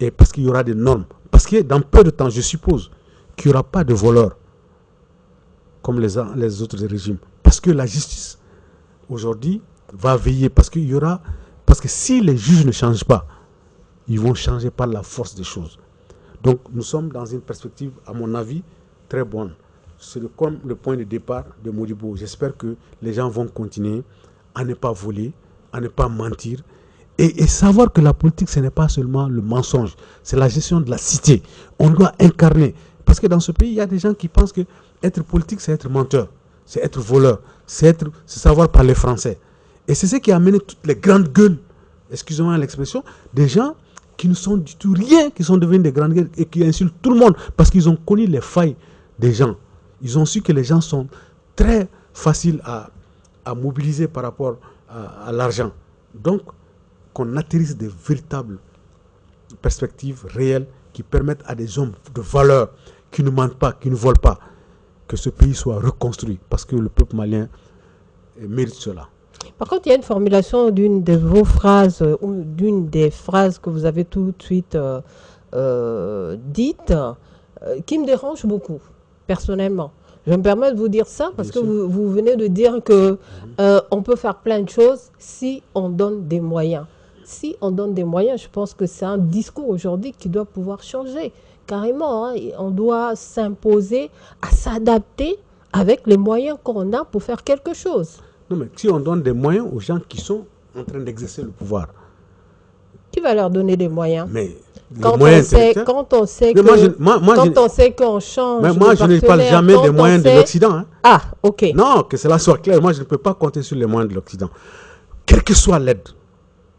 Et parce qu'il y aura des normes. Parce que dans peu de temps, je suppose qu'il n'y aura pas de voleurs comme les autres régimes. Parce que la justice, aujourd'hui, va veiller. Parce que si les juges ne changent pas, ils vont changer par la force des choses. Donc nous sommes dans une perspective, à mon avis, très bonne. C'est comme le point de départ de Modibo. J'espère que les gens vont continuer à ne pas voler, à ne pas mentir et savoir que la politique, ce n'est pas seulement le mensonge, c'est la gestion de la cité. On doit incarner. Parce que dans ce pays, il y a des gens qui pensent que être politique, c'est être menteur, c'est être voleur, c'est savoir parler français. Et c'est ce qui a amené toutes les grandes gueules, excusez-moi l'expression, des gens qui ne sont du tout rien, qui sont devenus des grandes gueules et qui insultent tout le monde parce qu'ils ont connu les failles des gens. Ils ont su que les gens sont très faciles à mobiliser par rapport à l'argent. Donc, qu'on atterrisse des véritables perspectives réelles qui permettent à des hommes de valeur, qui ne mentent pas, qui ne volent pas, que ce pays soit reconstruit. Parce que le peuple malien mérite cela. Par contre, il y a une formulation d'une de vos phrases, ou d'une des phrases que vous avez tout de suite dites, qui me dérange beaucoup, personnellement. Je me permets de vous dire ça parce que vous venez de dire que on peut faire plein de choses si on donne des moyens. Si on donne des moyens, je pense que c'est un discours aujourd'hui qui doit pouvoir changer. Carrément, hein, on doit s'imposer à s'adapter avec les moyens qu'on a pour faire quelque chose. Non, mais si on donne des moyens aux gens qui sont en train d'exercer le pouvoir. Qui va leur donner des moyens? Mais quand on sait qu'on change. Mais moi, je ne parle jamais des moyens de l'Occident. Hein. Ah, ok. Non, que cela soit clair. Moi, je ne peux pas compter sur les moyens de l'Occident. Quelle que soit l'aide,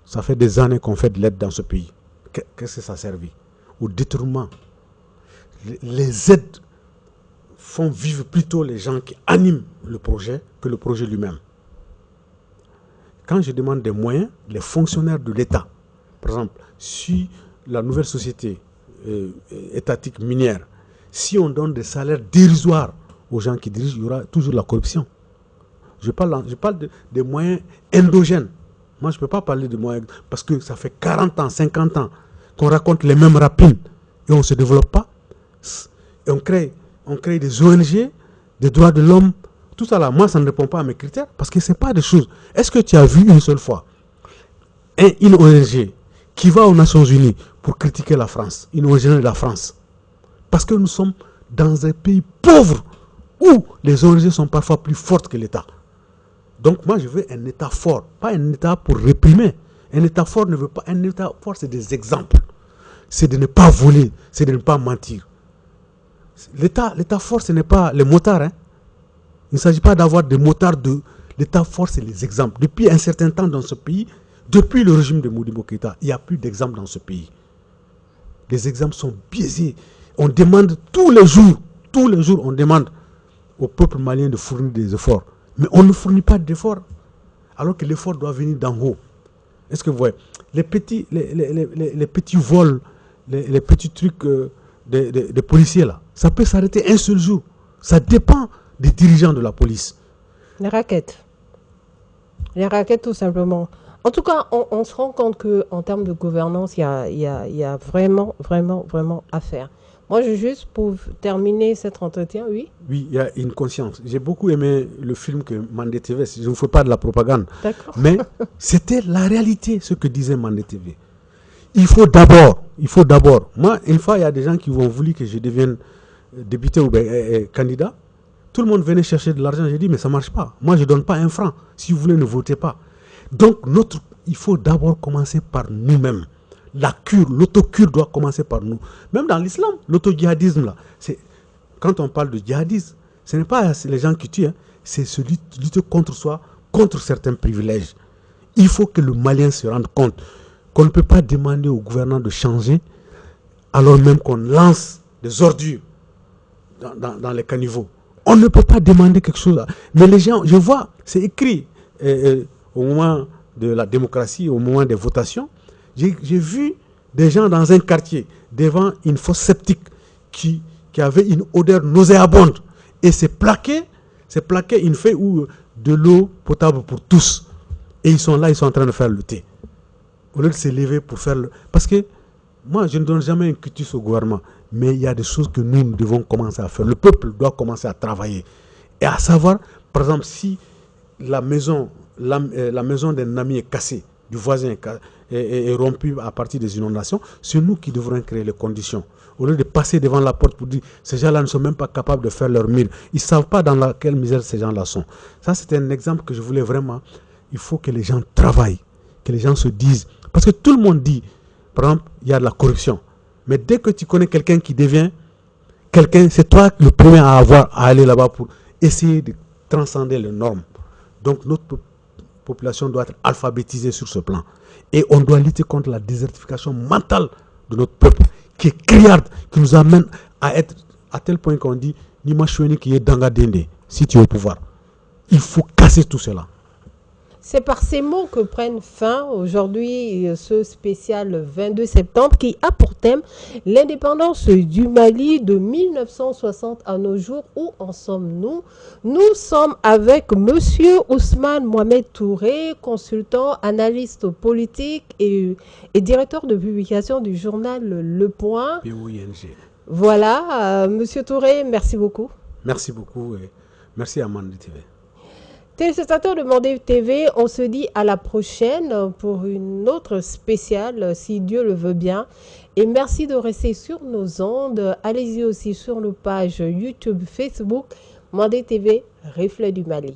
ça fait des années qu'on fait de l'aide dans ce pays. Qu'est-ce que ça a servi? Au détournement. Les aides font vivre plutôt les gens qui animent le projet que le projet lui-même. Quand je demande des moyens, les fonctionnaires de l'État, par exemple, si la nouvelle société étatique minière, si on donne des salaires dérisoires aux gens qui dirigent, il y aura toujours la corruption. Je parle des moyens endogènes. Moi, je ne peux pas parler de moyens, parce que ça fait 40 ans, 50 ans qu'on raconte les mêmes rapines et on ne se développe pas. Et on crée on crée des ONG, des droits de l'homme, tout ça là. Moi, ça ne répond pas à mes critères parce que ce n'est pas des choses. Est-ce que tu as vu une seule fois une ONG qui va aux Nations Unies pour critiquer la France, une ONG de la France? Parce que nous sommes dans un pays pauvre où les ONG sont parfois plus fortes que l'État. Donc moi, je veux un État fort, pas un État pour réprimer. Un État fort ne veut pas... Un État fort, c'est des exemples. C'est de ne pas voler, c'est de ne pas mentir. L'État fort, ce n'est pas les motards. Hein. Il ne s'agit pas d'avoir des motards. L'État fort, c'est les exemples. Depuis un certain temps dans ce pays, depuis le régime de Modibo Keïta, il n'y a plus d'exemples dans ce pays. Les exemples sont biaisés. On demande tous les jours, on demande au peuple malien de fournir des efforts. Mais on ne fournit pas d'efforts, alors que l'effort doit venir d'en haut. Est-ce que vous voyez les petits vols, les petits trucs des policiers là, ça peut s'arrêter un seul jour. Ça dépend des dirigeants de la police. Les raquettes tout simplement. En tout cas, on se rend compte qu'en termes de gouvernance, il y a vraiment à faire. Moi, juste pour terminer cet entretien, oui. Oui, il y a une conscience. J'ai beaucoup aimé le film que Mandé TV, je ne fais pas de la propagande, mais c'était la réalité, ce que disait Mandé TV. Il faut d'abord, moi, une fois, il y a des gens qui ont voulu que je devienne député ou candidat. Tout le monde venait chercher de l'argent. J'ai dit, mais ça ne marche pas. Moi, je ne donne pas un franc. Si vous voulez, ne votez pas. Donc, il faut d'abord commencer par nous-mêmes. La cure, l'autocure doit commencer par nous. Même dans l'islam, l'auto-djihadisme, là, quand on parle de djihadisme, ce n'est pas les gens qui tuent, hein, c'est celui de lutter contre soi, contre certains privilèges. Il faut que le Malien se rende compte qu'on ne peut pas demander au gouvernement de changer alors même qu'on lance des ordures dans les caniveaux. On ne peut pas demander quelque chose. Mais les gens, je vois, c'est écrit au moment de la démocratie, au moment des votations. J'ai vu des gens dans un quartier devant une fosse septique qui avait une odeur nauséabonde. Et c'est plaqué une feuille où de l'eau potable pour tous. Et ils sont là, ils sont en train de faire le thé. Au lieu de se lever pour faire le... Parce que moi, je ne donne jamais un cutus au gouvernement. Mais il y a des choses que nous devons commencer à faire. Le peuple doit commencer à travailler. Et à savoir, par exemple, si la maison d'un ami est cassée, du voisin est rompue à partir des inondations, c'est nous qui devrons créer les conditions. Au lieu de passer devant la porte pour dire ces gens-là ne sont même pas capables de faire leur mire. Ils ne savent pas dans quelle misère ces gens-là sont. Ça, c'est un exemple que je voulais vraiment. Il faut que les gens travaillent, que les gens se disent. Parce que tout le monde dit, par exemple, il y a de la corruption. Mais dès que tu connais quelqu'un qui devient quelqu'un, c'est toi le premier à aller là-bas pour essayer de transcender les normes. Donc notre population doit être alphabétisée sur ce plan. Et on doit lutter contre la désertification mentale de notre peuple, qui est criarde, qui nous amène à être à tel point qu'on dit Nima Choueni qui est Danga Dende, si tu es au pouvoir. Il faut casser tout cela. C'est par ces mots que prennent fin aujourd'hui ce spécial 22 septembre qui a pour thème l'indépendance du Mali de 1960 à nos jours. Où en sommes-nous? Nous sommes avec Monsieur Ousmane Mohamed Touré, consultant, analyste politique et directeur de publication du journal Le Point. POING. Voilà, Monsieur Touré, merci beaucoup. Merci beaucoup et merci à Mandé TV. Téléspectateurs de Mandé TV, on se dit à la prochaine pour une autre spéciale, si Dieu le veut bien. Et merci de rester sur nos ondes. Allez-y aussi sur nos pages YouTube, Facebook, Mandé TV, Reflet du Mali.